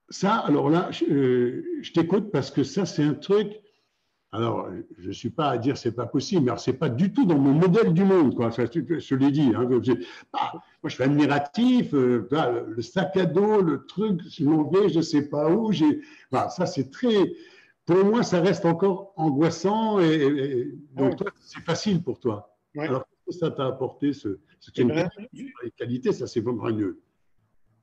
Ça, alors là, je t'écoute parce que ça, c'est un truc. Alors, je ne suis pas à dire c'est pas possible, mais ce n'est pas du tout dans mon modèle du monde, quoi. Enfin, je l'ai dit. Hein, moi, je suis admiratif, le sac à dos, le truc, je m'en vais, je ne sais pas où. Voilà, ça, c'est très. Pour moi, ça reste encore angoissant. Donc, toi, c'est facile pour toi. Ouais. Alors, qu'est-ce que ça t'a apporté les qualités, ça, c'est vraiment mieux.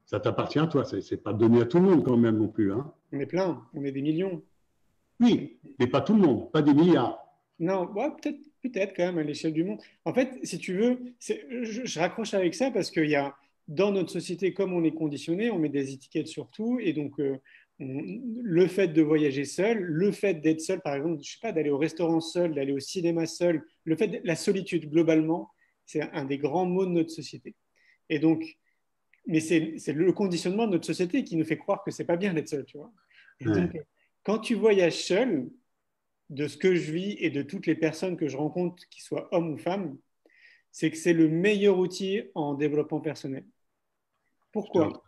Ça t'appartient à toi. Ce n'est pas donné à tout le monde, quand même, non plus. Hein. On est plein, on est des millions. Oui, mais pas tout le monde, pas des milliards. Non, ouais, peut-être quand même à l'échelle du monde. En fait, si tu veux, je raccroche avec ça parce qu'il y a, dans notre société, comme on est conditionné, on met des étiquettes sur tout. Et donc, le fait de voyager seul, le fait d'être seul, par exemple, je sais pas, d'aller au restaurant seul, d'aller au cinéma seul, le fait de la solitude, globalement, c'est un des grands maux de notre société. Et donc, mais c'est le conditionnement de notre société qui nous fait croire que c'est pas bien d'être seul, tu vois. Et Ouais. donc, quand tu voyages seul, de ce que je vis et de toutes les personnes que je rencontre, qu'ils soient hommes ou femmes, c'est que c'est le meilleur outil en développement personnel. Pourquoi?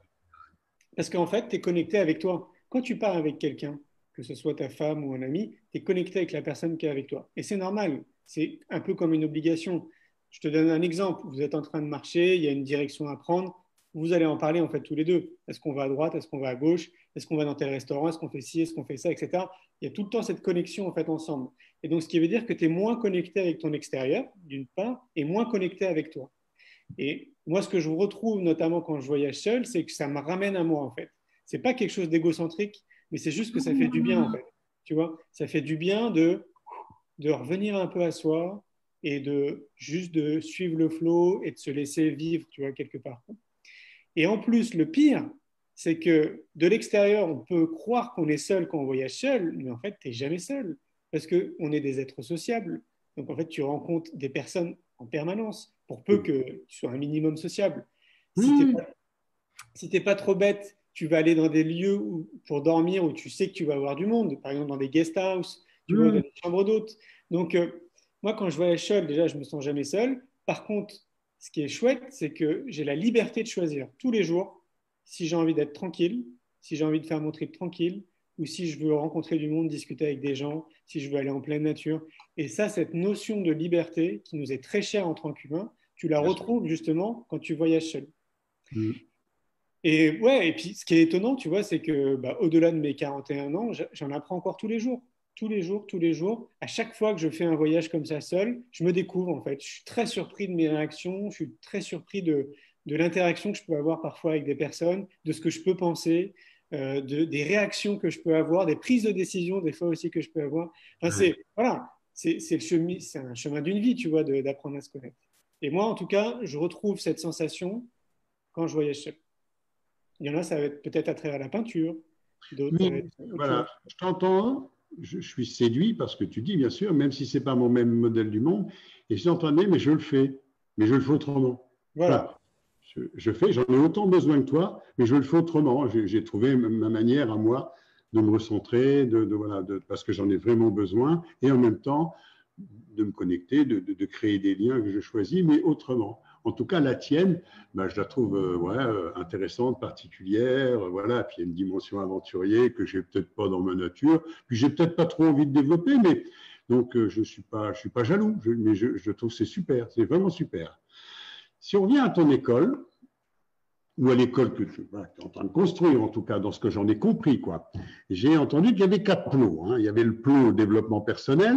Parce qu'en fait, tu es connecté avec toi. Quand tu pars avec quelqu'un, que ce soit ta femme ou un ami, tu es connecté avec la personne qui est avec toi. Et c'est normal, c'est un peu comme une obligation. Je te donne un exemple. Vous êtes en train de marcher, il y a une direction à prendre. Vous allez en parler en fait tous les deux. Est-ce qu'on va à droite? Est-ce qu'on va à gauche? Est-ce qu'on va dans tel restaurant? Est-ce qu'on fait ci? Est-ce qu'on fait ça? Etc. Il y a tout le temps cette connexion en fait ensemble. Et donc, ce qui veut dire que tu es moins connecté avec ton extérieur, d'une part, et moins connecté avec toi. Et moi, ce que je retrouve, notamment quand je voyage seul, c'est que ça me ramène à moi, en fait. C'est pas quelque chose d'égocentrique, mais c'est juste que ça fait du bien, en fait. Tu vois, ça fait du bien de revenir un peu à soi et de juste de suivre le flow et de se laisser vivre, tu vois, quelque part. Et en plus, le pire, c'est que de l'extérieur, on peut croire qu'on est seul quand on voyage seul, mais en fait, tu n'es jamais seul, parce qu'on est des êtres sociables. Donc, en fait, tu rencontres des personnes en permanence, pour peu que tu sois un minimum sociable. Si tu n'es pas, si t'es pas trop bête, tu vas aller dans des lieux pour dormir où tu sais que tu vas avoir du monde, par exemple dans des guest house, tu vois, dans des chambres d'hôtes. Donc, moi, quand je voyage seul, déjà, je ne me sens jamais seul. Par contre, ce qui est chouette, c'est que j'ai la liberté de choisir tous les jours si j'ai envie d'être tranquille, si j'ai envie de faire mon trip tranquille, ou si je veux rencontrer du monde, discuter avec des gens, si je veux aller en pleine nature. Et ça, cette notion de liberté qui nous est très chère en tant qu'humains, tu la retrouves justement quand tu voyages seul. Et ouais, et puis ce qui est étonnant, tu vois, c'est que au-delà de mes 41 ans, j'en apprends encore tous les jours. Tous les jours, tous les jours. À chaque fois que je fais un voyage comme ça seul, je me découvre en fait. Je suis très surpris de mes réactions, je suis très surpris de l'interaction que je peux avoir parfois avec des personnes, de ce que je peux penser, des réactions que je peux avoir, des prises de décision des fois aussi que je peux avoir. Enfin, voilà, c'est un chemin d'une vie, tu vois, d'apprendre à se connaître. Et moi, en tout cas, je retrouve cette sensation quand je voyage seul. Il y en a, ça va être peut-être à travers la peinture, d'autres, ça va être autre voilà, chose. je t'entends, je suis séduit par ce que tu dis, bien sûr, même si ce n'est pas mon même modèle du monde, et j'entendais, mais je le fais, mais je le fais autrement. Voilà. Voilà, je fais, j'en ai autant besoin que toi, mais je le fais autrement. J'ai trouvé ma manière à moi de me recentrer, voilà, parce que j'en ai vraiment besoin, et en même temps de me connecter, de créer des liens que je choisis, mais autrement. En tout cas, la tienne, je la trouve intéressante, particulière, voilà. Puis il y a une dimension aventurier que j'ai peut-être pas dans ma nature, puis j'ai peut-être pas trop envie de développer, mais donc je suis pas jaloux, mais je trouve que c'est super, c'est vraiment super. Si on revient à ton école, ou à l'école que tu es en train de construire, en tout cas, dans ce que j'en ai compris, quoi. J'ai entendu qu'il y avait 4 plots. Hein. Il y avait le plot développement personnel.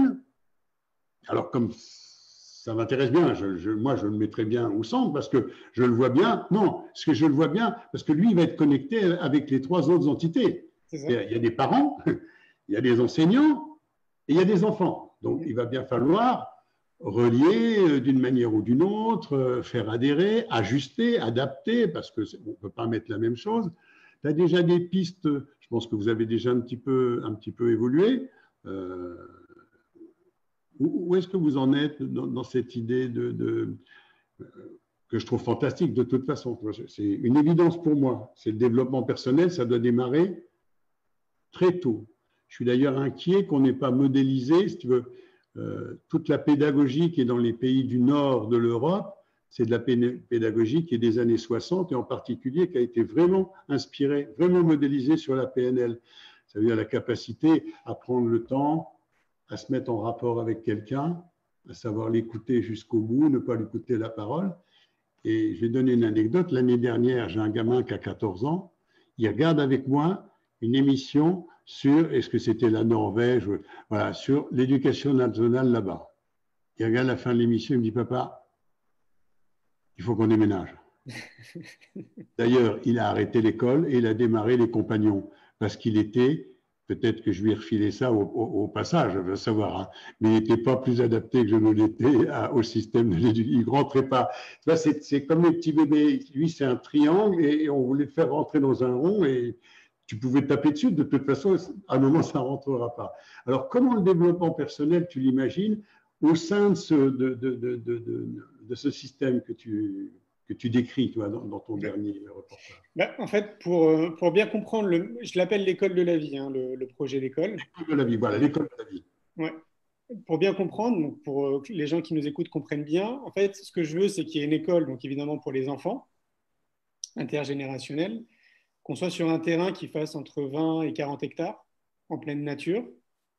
Alors, comme ça m'intéresse bien, moi, je le mettrais bien au centre parce que je le vois bien. Non, parce que je le vois bien, parce que lui, il va être connecté avec les 3 autres entités. Il y a des parents, il y a des enseignants et il y a des enfants. Donc, il va bien falloir relier d'une manière ou d'une autre, faire adhérer, ajuster, adapter, parce qu'on ne peut pas mettre la même chose. Tu as déjà des pistes, je pense que vous avez déjà un petit peu évolué. où est-ce que vous en êtes dans cette idée que je trouve fantastique de toute façon? C'est une évidence pour moi. C'est le développement personnel, ça doit démarrer très tôt. Je suis d'ailleurs inquiet qu'on n'ait pas modélisé, si tu veux, toute la pédagogie qui est dans les pays du nord de l'Europe, c'est de la pédagogie qui est des années 60 et en particulier qui a été vraiment inspirée, vraiment modélisée sur la PNL. Ça veut dire la capacité à prendre le temps, à se mettre en rapport avec quelqu'un, à savoir l'écouter jusqu'au bout, ne pas lui coûter la parole. Et je vais donner une anecdote. L'année dernière, j'ai un gamin qui a 14 ans. Il regarde avec moi une émission sur, est-ce que c'était la Norvège, voilà, sur l'éducation nationale là-bas. Il regarde la fin de l'émission, il me dit, papa, il faut qu'on déménage. D'ailleurs, il a arrêté l'école et il a démarré les compagnons parce qu'il était, peut-être que je lui ai refilé ça au passage, je veux savoir, hein, mais il n'était pas plus adapté que je ne l'étais au système de l'éducation. Il ne rentrait pas. C'est comme les petits bébés. Lui, c'est un triangle et on voulait le faire rentrer dans un rond et tu pouvais taper dessus. De toute façon, à un moment, ça ne rentrera pas. Alors, comment le développement personnel, tu l'imagines, au sein de ce système que tu décris, toi, dans ton dernier reportage? Bah, en fait, pour bien comprendre, je l'appelle l'école de la vie, hein, le projet d'école. L'école de la vie, voilà, l'école de la vie. Ouais. Pour bien comprendre, donc pour que les gens qui nous écoutent comprennent bien, en fait, ce que je veux, c'est qu'il y ait une école, donc évidemment pour les enfants, intergénérationnelle, qu'on soit sur un terrain qui fasse entre 20 et 40 hectares, en pleine nature,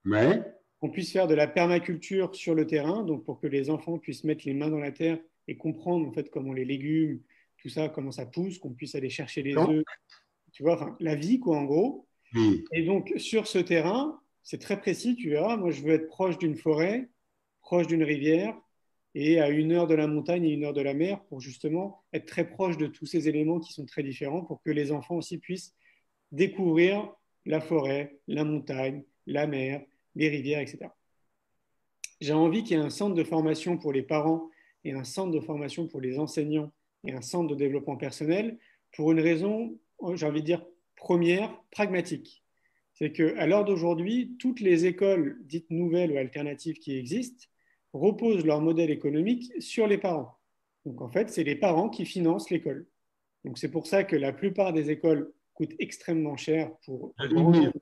Mais, qu'on puisse faire de la permaculture sur le terrain, donc pour que les enfants puissent mettre les mains dans la terre et comprendre en fait comment les légumes, tout ça, comment ça pousse, qu'on puisse aller chercher les non, œufs, tu vois, enfin, la vie, quoi, en gros. oui, Et donc, sur ce terrain, c'est très précis, tu verras, moi, je veux être proche d'une forêt, proche d'une rivière, et à 1 heure de la montagne et 1 heure de la mer, pour justement être très proche de tous ces éléments qui sont très différents, pour que les enfants aussi puissent découvrir la forêt, la montagne, la mer, les rivières, etc. J'ai envie qu'il y ait un centre de formation pour les parents et un centre de formation pour les enseignants et un centre de développement personnel pour une raison, j'ai envie de dire, première, pragmatique. C'est qu'à l'heure d'aujourd'hui, toutes les écoles dites nouvelles ou alternatives qui existent reposent leur modèle économique sur les parents. Donc en fait, c'est les parents qui financent l'école. Donc c'est pour ça que la plupart des écoles coûtent extrêmement cher pour un grand nombre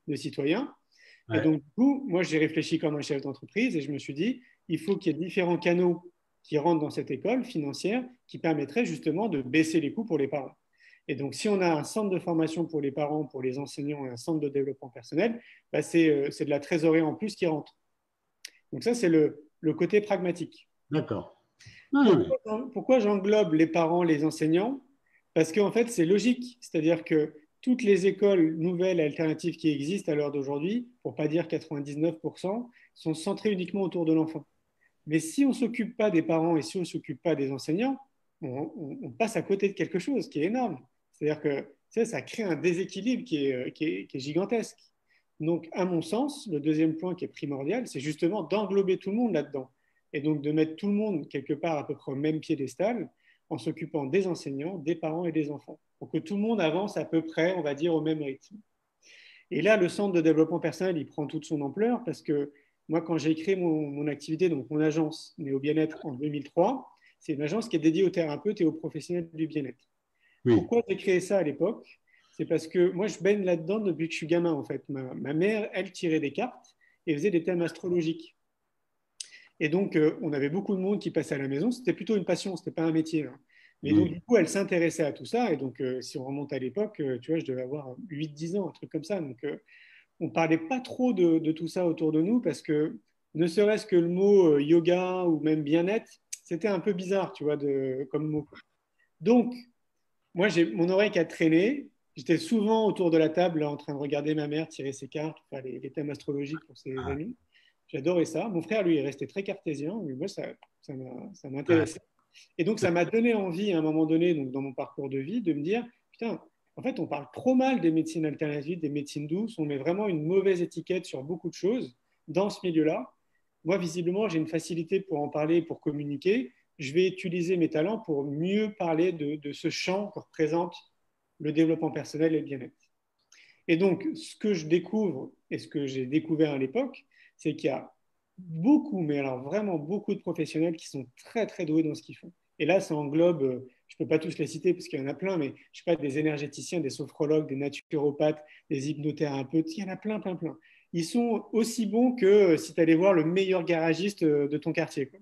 de citoyens. Et ouais. donc, du coup, moi, j'ai réfléchi comme un chef d'entreprise et je me suis dit, il faut qu'il y ait différents canaux qui rentrent dans cette école financière qui permettraient justement de baisser les coûts pour les parents. Et donc, si on a un centre de formation pour les parents, pour les enseignants et un centre de développement personnel, bah, c'est de la trésorerie en plus qui rentre. Donc ça, c'est le côté pragmatique. D'accord. Oui, Pourquoi j'englobe les parents, les enseignants? Parce qu'en fait, c'est logique. C'est-à-dire que toutes les écoles nouvelles alternatives qui existent à l'heure d'aujourd'hui, pour ne pas dire 99%, sont centrées uniquement autour de l'enfant. Mais si on ne s'occupe pas des parents et si on ne s'occupe pas des enseignants, on passe à côté de quelque chose qui est énorme. C'est-à-dire que ça crée un déséquilibre qui est gigantesque. Donc, à mon sens, le deuxième point qui est primordial, c'est justement d'englober tout le monde là-dedans. Et donc de mettre tout le monde quelque part à peu près au même piédestal en s'occupant des enseignants, des parents et des enfants. Pour que tout le monde avance à peu près, on va dire, au même rythme. Et là, le centre de développement personnel, il prend toute son ampleur parce que moi, quand j'ai créé mon activité, donc mon agence Néo Bien-être en 2003, c'est une agence qui est dédiée aux thérapeutes et aux professionnels du bien-être. oui. Pourquoi j'ai créé ça à l'époque? C'est parce que moi, je baigne là-dedans depuis que je suis gamin, en fait. Ma mère, elle tirait des cartes et faisait des thèmes astrologiques. Et donc, on avait beaucoup de monde qui passait à la maison. C'était plutôt une passion, ce n'était pas un métier, hein. Mais donc, Oui. du coup, elle s'intéressait à tout ça. Et donc, si on remonte à l'époque, tu vois, je devais avoir 8-10 ans, un truc comme ça. Donc, on ne parlait pas trop de tout ça autour de nous parce que ne serait-ce que le mot yoga ou même bien-être, c'était un peu bizarre, tu vois, comme mot. Donc, moi, j'ai mon oreille qui a traîné. J'étais souvent autour de la table en train de regarder ma mère tirer ses cartes, enfin, les thèmes astrologiques pour ses Ah, amis. J'adorais ça. Mon frère, lui, est resté très cartésien, mais moi, ça ouais. m'intéressait. Et donc, ça m'a donné envie, à un moment donné, donc, dans mon parcours de vie, de me dire, putain, en fait, on parle trop mal des médecines alternatives, des médecines douces. On met vraiment une mauvaise étiquette sur beaucoup de choses dans ce milieu-là. Moi, visiblement, j'ai une facilité pour en parler, pour communiquer. Je vais utiliser mes talents pour mieux parler de ce champ que représente le développement personnel et le bien-être. Et donc, ce que je découvre et ce que j'ai découvert à l'époque, c'est qu'il y a beaucoup, mais alors vraiment beaucoup de professionnels qui sont très, très doués dans ce qu'ils font. Et là, ça englobe, je ne peux pas tous les citer parce qu'il y en a plein, mais je sais pas, des énergéticiens, des sophrologues, des naturopathes, des hypnothérapeutes, il y en a plein, plein, plein. Ils sont aussi bons que si tu allais voir le meilleur garagiste de ton quartier, quoi.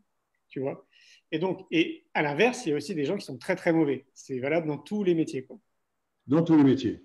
Tu vois. Et donc, et à l'inverse, il y a aussi des gens qui sont très, très mauvais. C'est valable dans tous les métiers, quoi. Dans tous les métiers.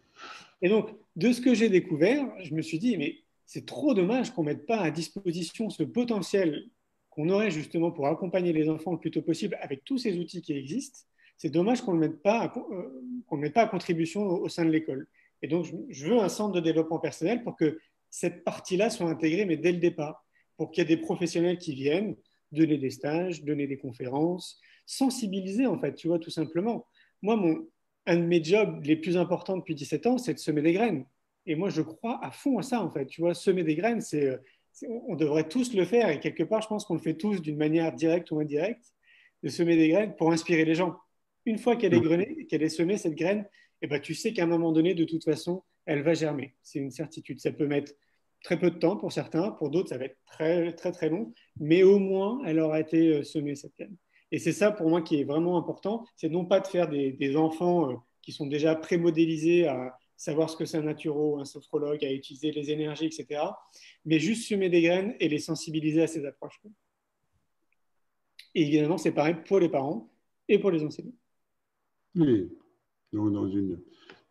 Et donc, de ce que j'ai découvert, je me suis dit, mais c'est trop dommage qu'on ne mette pas à disposition ce potentiel qu'on aurait justement pour accompagner les enfants le plus tôt possible avec tous ces outils qui existent. C'est dommage qu'on ne le mette pas à contribution au sein de l'école. Et donc, je veux un centre de développement personnel pour que cette partie-là soit intégrée, mais dès le départ, pour qu'il y ait des professionnels qui viennent donner des stages, donner des conférences, sensibiliser, en fait, tu vois, tout simplement. Moi, un de mes jobs les plus importants depuis 17 ans, c'est de semer des graines. Et moi, je crois à fond à ça, en fait. Tu vois, semer des graines, on devrait tous le faire. Et quelque part, je pense qu'on le fait tous d'une manière directe ou indirecte, de semer des graines pour inspirer les gens. Une fois qu'elle est semée, cette graine, eh ben, tu sais qu'à un moment donné, de toute façon, elle va germer. C'est une certitude. Ça peut mettre très peu de temps pour certains, pour d'autres, ça va être très, très, très long, mais au moins, elle aura été semée, cette graine. Et c'est ça pour moi qui est vraiment important, c'est non pas de faire des enfants qui sont déjà pré-modélisés à savoir ce que c'est un naturo, un sophrologue, à utiliser les énergies, etc., mais juste semer des graines et les sensibiliser à ces approches. Et évidemment, c'est pareil pour les parents et pour les enseignants. Oui. Donc, dans une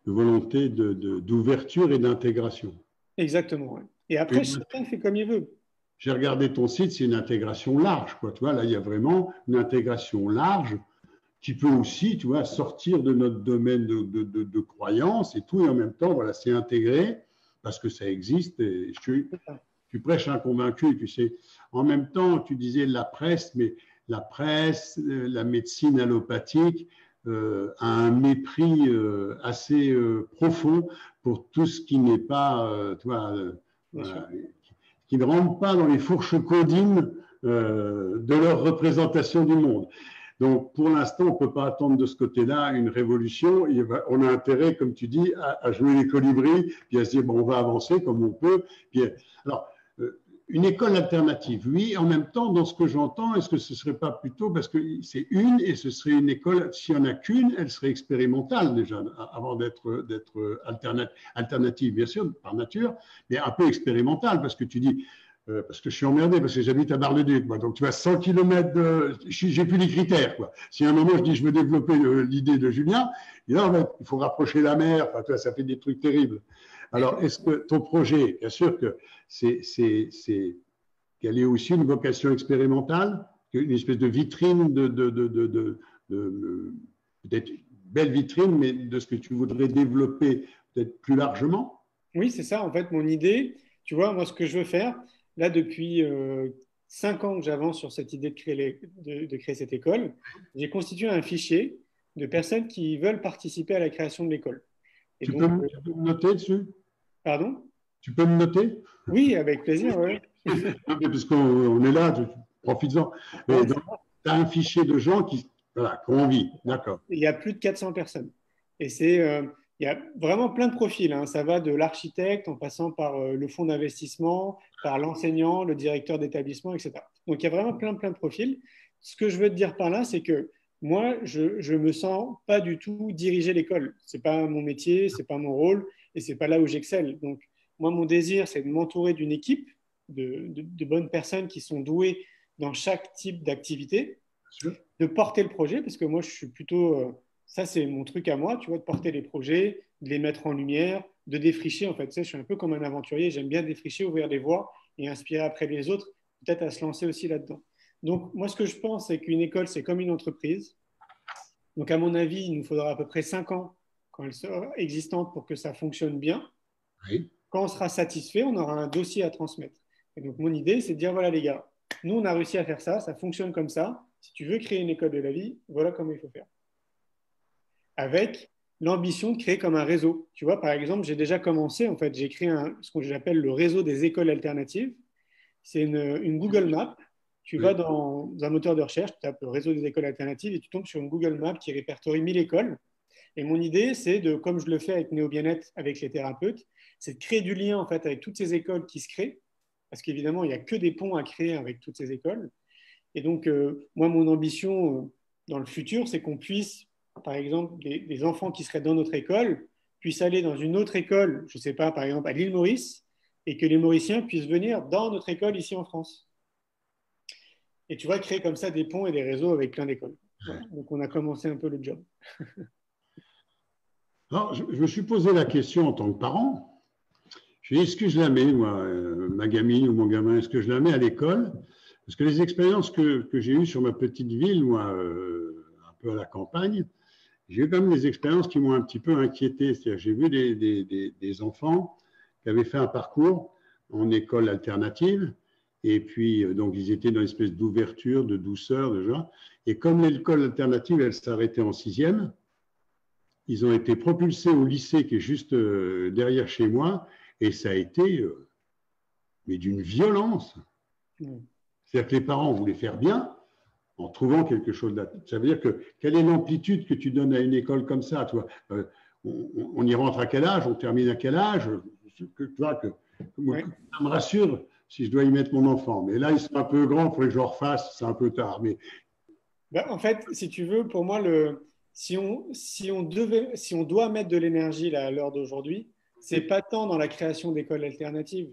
volonté d'ouverture et d'intégration. Exactement. Ouais. Et Et après, chacun fait comme il veut. j'ai regardé ton site, c'est une intégration large, quoi. Tu vois, là, il y a vraiment une intégration large qui peut aussi, tu vois, sortir de notre domaine de croyance et tout, et en même temps, voilà, c'est intégré parce que ça existe. Et tu prêches un convaincu, tu sais. En même temps, tu disais la presse, mais la presse, la médecine allopathique a un mépris assez profond pour tout ce qui n'est pas, tu vois, voilà, qui ne rentre pas dans les fourches codines de leur représentation du monde. Donc, pour l'instant, on ne peut pas attendre de ce côté-là une révolution. On a intérêt, comme tu dis, à jouer les colibris, puis à se dire, bon, on va avancer comme on peut. Puis, alors, une école alternative, oui. En même temps, dans ce que j'entends, est-ce que ce ne serait pas plutôt, parce que c'est une, et ce serait une école, s'il n'y en a qu'une, elle serait expérimentale déjà, avant d'être alternative, bien sûr, par nature, mais un peu expérimentale, parce que tu dis, parce que je suis emmerdé, parce que j'habite à Bar-le-Duc, moi. Donc, tu vois, 100 km j'ai plus les critères, quoi. Si à un moment, je dis, je veux développer l'idée de Julien, il faut rapprocher la mer, enfin, tu vois, ça fait des trucs terribles. Alors, est-ce que ton projet, bien sûr que qu'elle ait aussi une vocation expérimentale, une espèce de vitrine, peut-être une belle vitrine, mais de ce que tu voudrais développer peut-être plus largement? Oui, c'est ça, en fait, mon idée. Tu vois, moi, ce que je veux faire, là, depuis 5 ans que j'avance sur cette idée de créer cette école, j'ai constitué un fichier de personnes qui veulent participer à la création de l'école. Et Tu peux, donc, tu peux me noter dessus? pardon? Tu peux me noter? Oui, avec plaisir, oui. Parce qu'on est là, profites-en. Tu Ouais, as un fichier de gens voilà, qui ont envie, d'accord. il y a plus de 400 personnes. Et il y a vraiment plein de profils, hein. Ça va de l'architecte en passant par le fonds d'investissement, par l'enseignant, le directeur d'établissement, etc. Donc il y a vraiment plein, plein de profils. Ce que je veux te dire par là, c'est que moi, je me sens pas du tout diriger l'école. C'est pas mon métier, c'est pas mon rôle, et c'est pas là où j'excelle. Donc moi, mon désir, c'est de m'entourer d'une équipe de bonnes personnes qui sont douées dans chaque type d'activité, de porter le projet, parce que moi, je suis plutôt, ça c'est mon truc à moi, tu vois, de porter les projets, de les mettre en lumière, de défricher, en fait. Tu sais, je suis un peu comme un aventurier, j'aime bien défricher, ouvrir des voies et inspirer après les autres, peut-être à se lancer aussi là-dedans. Donc, moi, ce que je pense, c'est qu'une école, c'est comme une entreprise. Donc, à mon avis, il nous faudra à peu près 5 ans quand elle sera existante pour que ça fonctionne bien. Oui. Quand on sera satisfait, on aura un dossier à transmettre. Et donc, mon idée, c'est de dire, voilà les gars, nous, on a réussi à faire ça, ça fonctionne comme ça. Si tu veux créer une école de la vie, voilà comment il faut faire. Avec l'ambition de créer comme un réseau. Tu vois, par exemple, j'ai déjà commencé, en fait, j'ai créé ce que j'appelle le réseau des écoles alternatives. C'est une Google Map. Tu vas Oui. dans un moteur de recherche, tu tapes le réseau des écoles alternatives et tu tombes sur une Google Map qui répertorie 1000 écoles. Et mon idée, c'est de, comme je le fais avec Néo Bien-être, avec les thérapeutes, c'est de créer du lien en fait avec toutes ces écoles qui se créent parce qu'évidemment, il n'y a que des ponts à créer avec toutes ces écoles. Et donc, moi, mon ambition dans le futur, c'est qu'on puisse, par exemple, des enfants qui seraient dans notre école puissent aller dans une autre école, je ne sais pas, par exemple, à l'île Maurice, et que les Mauriciens puissent venir dans notre école ici en France. Et tu vois, créer comme ça des ponts et des réseaux avec plein d'écoles. Voilà. Donc, on a commencé un peu le job. Alors, je me suis posé la question en tant que parent. Je me dis, est-ce que je la mets, moi, ma gamine ou mon gamin, est-ce que je la mets à l'école? Parce que les expériences que j'ai eues sur ma petite ville, moi, un peu à la campagne, j'ai eu quand même des expériences qui m'ont un petit peu inquiété. C'est-à-dire, j'ai vu des enfants qui avaient fait un parcours en école alternative, et puis, donc, ils étaient dans une espèce d'ouverture, de douceur, de genre. Et comme l'école alternative, elle s'arrêtait en sixième, ils ont été propulsés au lycée qui est juste derrière chez moi, et ça a été mais d'une violence. C'est-à-dire que les parents voulaient faire bien en trouvant quelque chose là. Ça veut dire que quelle est l'amplitude que tu donnes à une école comme ça, toi on y rentre à quel âge? On termine à quel âge? Ouais. Ça me rassure si je dois y mettre mon enfant. Mais là, ils sont un peu grands, il faudrait que je le refasse, c'est un peu tard. Mais... Ben, en fait, si tu veux, pour moi, si on doit mettre de l'énergie là, à l'heure d'aujourd'hui, c'est pas tant dans la création d'écoles alternatives,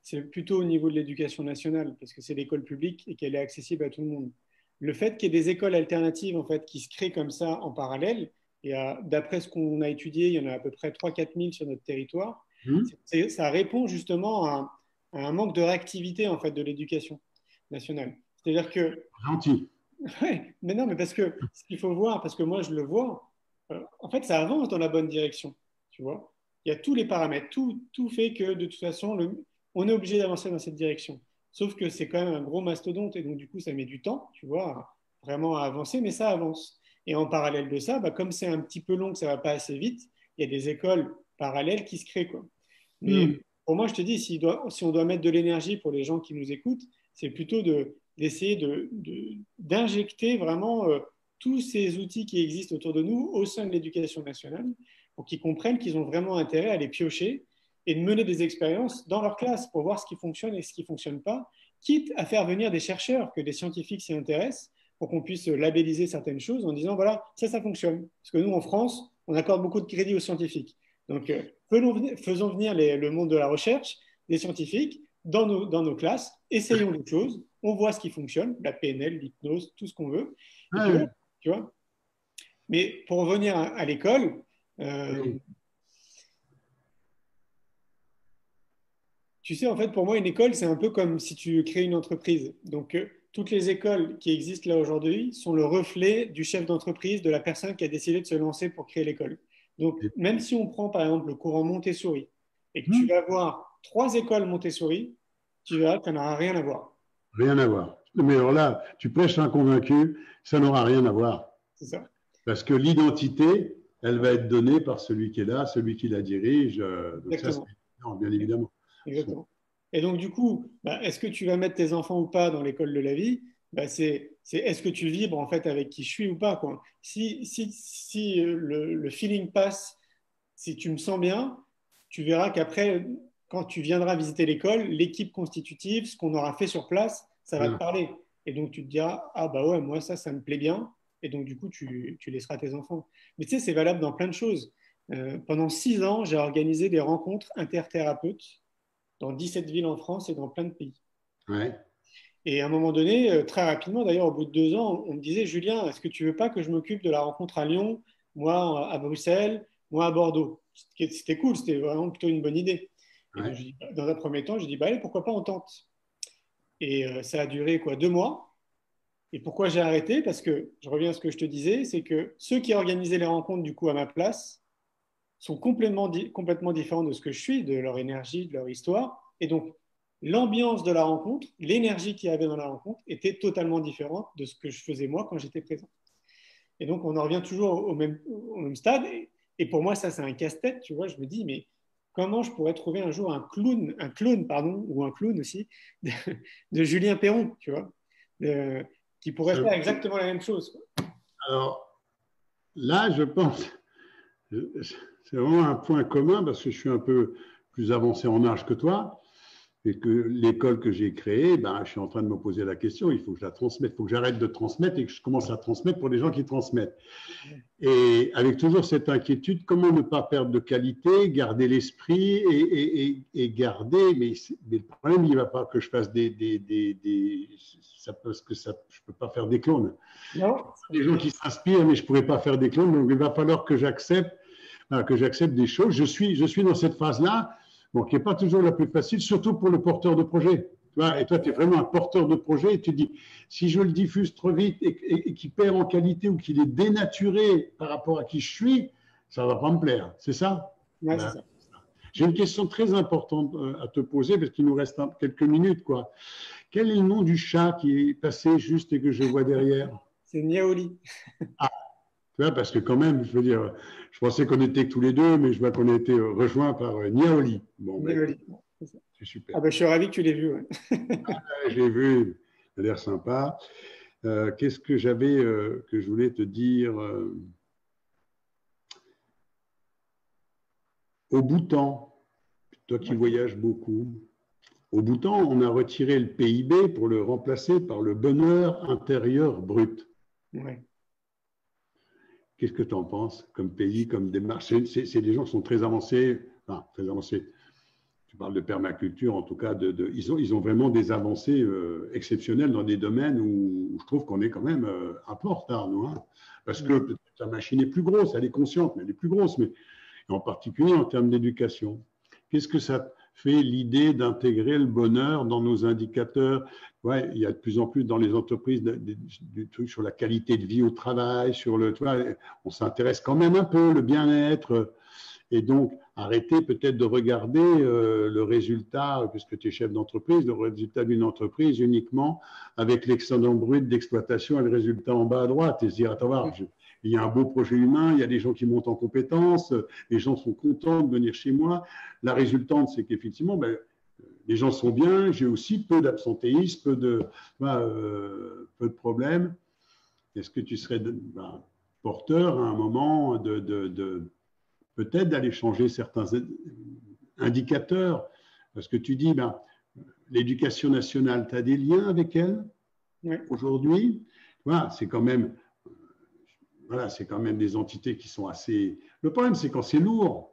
c'est plutôt au niveau de l'éducation nationale, parce que c'est l'école publique et qu'elle est accessible à tout le monde. Le fait qu'il y ait des écoles alternatives en fait, qui se créent comme ça en parallèle, et d'après ce qu'on a étudié, il y en a à peu près 3-4 000 sur notre territoire, ça répond justement à un manque de réactivité en fait, de l'éducation nationale. C'est-à-dire que Gentil. oui, mais non, mais parce que ce qu'il faut voir, parce que moi je le vois, en fait ça avance dans la bonne direction, tu vois. Il y a tous les paramètres, tout fait que de toute façon, on est obligé d'avancer dans cette direction. Sauf que c'est quand même un gros mastodonte et donc du coup ça met du temps, tu vois, vraiment à avancer, mais ça avance. Et en parallèle de ça, bah, comme c'est un petit peu long, que ça va pas assez vite, il y a des écoles parallèles qui se créent, quoi. Mais pour moi, je te dis, si on doit mettre de l'énergie pour les gens qui nous écoutent, c'est plutôt d'essayer d'injecter vraiment tous ces outils qui existent autour de nous au sein de l'éducation nationale pour qu'ils comprennent qu'ils ont vraiment intérêt à les piocher et de mener des expériences dans leur classe pour voir ce qui fonctionne et ce qui ne fonctionne pas, quitte à faire venir des chercheurs, que des scientifiques s'y intéressent, pour qu'on puisse labelliser certaines choses en disant, voilà, ça fonctionne. Parce que nous, en France, on accorde beaucoup de crédit aux scientifiques. Donc, faisons venir le monde de la recherche, des scientifiques, dans nos classes, essayons des choses, on voit ce qui fonctionne, la PNL, l'hypnose, tout ce qu'on veut. Et puis, voilà, tu vois. Mais pour revenir à l'école, tu sais, en fait, pour moi, une école, c'est un peu comme si tu crées une entreprise. Donc, toutes les écoles qui existent là aujourd'hui sont le reflet du chef d'entreprise, de la personne qui a décidé de se lancer pour créer l'école. Donc, même si on prend par exemple le courant Montessori et que tu vas voir 3 écoles Montessori, tu verras que ça n'aura rien à voir. Rien à voir. Mais alors là, tu prêches un convaincu, ça n'aura rien à voir. C'est ça. Parce que l'identité, elle va être donnée par celui qui est là, celui qui la dirige. Donc ça, non, bien évidemment. Exactement. Et donc, du coup, est-ce que tu vas mettre tes enfants ou pas dans l'école de la vie? C'est est-ce que tu vibres en fait avec qui je suis ou pas, quoi. Si le feeling passe, si tu me sens bien, tu verras qu'après, quand tu viendras visiter l'école, l'équipe constitutive, ce qu'on aura fait sur place, ça va te parler. Et donc, tu te diras, ah bah ouais, moi, ça me plaît bien. Et donc, du coup, tu laisseras tes enfants. Mais tu sais, c'est valable dans plein de choses. Pendant 6 ans, j'ai organisé des rencontres interthérapeutes dans 17 villes en France et dans plein de pays. Ouais. Et à un moment donné, très rapidement, d'ailleurs, au bout de 2 ans, on me disait, Julien, est-ce que tu veux pas que je m'occupe de la rencontre à Lyon, moi à Bruxelles, moi à Bordeaux? C'était cool, c'était vraiment plutôt une bonne idée. Et donc, dans un premier temps, j'ai dit, bah, allez, pourquoi pas, on tente. Et ça a duré quoi, 2 mois. Et pourquoi j'ai arrêté? Parce que, je reviens à ce que je te disais, c'est que ceux qui organisaient les rencontres, du coup, à ma place, sont complètement différents de ce que je suis, de leur énergie, de leur histoire. Et donc, l'ambiance de la rencontre, l'énergie qu'il y avait dans la rencontre était totalement différente de ce que je faisais moi quand j'étais présent. Et donc, on en revient toujours au même stade. Et pour moi, ça, c'est un casse-tête, tu vois. Je me dis, mais comment je pourrais trouver un jour un clown, ou un clown aussi, de Julien Perron, tu vois, qui pourrait faire exactement la même chose, quoi. Alors, là, je pense, c'est vraiment un point commun parce que je suis un peu plus avancé en âge que toi. et que l'école que j'ai créée, ben, je suis en train de me poser la question, il faut que je la transmette, il faut que j'arrête de transmettre et que je commence à transmettre pour les gens qui transmettent. Et avec toujours cette inquiétude, comment ne pas perdre de qualité, garder l'esprit et garder, mais le problème, il ne va pas que je fasse parce que ça, je ne peux pas faire des clones. Non. Des gens qui s'inspirent, mais je ne pourrais pas faire des clones, donc il va falloir que j'accepte des choses. Je suis dans cette phase-là, bon, qui n'est pas toujours la plus facile, surtout pour le porteur de projet. Et toi, tu es vraiment un porteur de projet et tu te dis, si je le diffuse trop vite et qu'il perd en qualité ou qu'il est dénaturé par rapport à qui je suis, ça ne va pas me plaire. C'est ça? Ouais, c'est ça. J'ai une question très importante à te poser parce qu'il nous reste quelques minutes, quoi. Quel est le nom du chat qui est passé juste et que je vois derrière? C'est Niaoli. Ah, tu vois, parce que quand même, je veux dire, je pensais qu'on était tous les deux, mais je vois qu'on a été rejoints par Niaoli. Bon, Niaoli. c'est super. Ah ben, je suis ravi que tu l'aies vu. Ouais. J'ai vu, ça a l'air sympa. Qu'est-ce que j'avais que je voulais te dire au Bhoutan, toi qui voyages beaucoup, au Bhoutan, on a retiré le PIB pour le remplacer par le bonheur intérieur brut. Ouais. Qu'est-ce que tu en penses comme pays, comme démarche? C'est des gens qui sont très avancés, enfin, très avancés. Tu parles de permaculture, en tout cas, ils ont vraiment des avancées exceptionnelles dans des domaines où je trouve qu'on est quand même un peu en retard, nous. Hein, parce que la machine est plus grosse, elle est consciente, mais elle est plus grosse, mais en particulier en termes d'éducation. Qu'est-ce que ça fait l'idée d'intégrer le bonheur dans nos indicateurs? Ouais, il y a de plus en plus dans les entreprises du truc sur la qualité de vie au travail, sur le, tu vois, on s'intéresse quand même un peu le bien-être. Et donc, arrêter peut-être de regarder le résultat, puisque tu es chef d'entreprise, le résultat d'une entreprise uniquement avec l'excédent brut d'exploitation et le résultat en bas à droite. Et se dire, attends, voir, il y a un beau projet humain, il y a des gens qui montent en compétences, les gens sont contents de venir chez moi. La résultante, c'est qu'effectivement, ben, les gens sont bien, j'ai aussi peu d'absentéisme, peu de problèmes. Est-ce que tu serais porteur à un moment peut-être d'aller changer certains indicateurs? Parce que tu dis, ben, l'éducation nationale, tu as des liens avec elle aujourd'hui? Voilà, c'est quand même des entités qui sont assez... Le problème, c'est quand c'est lourd.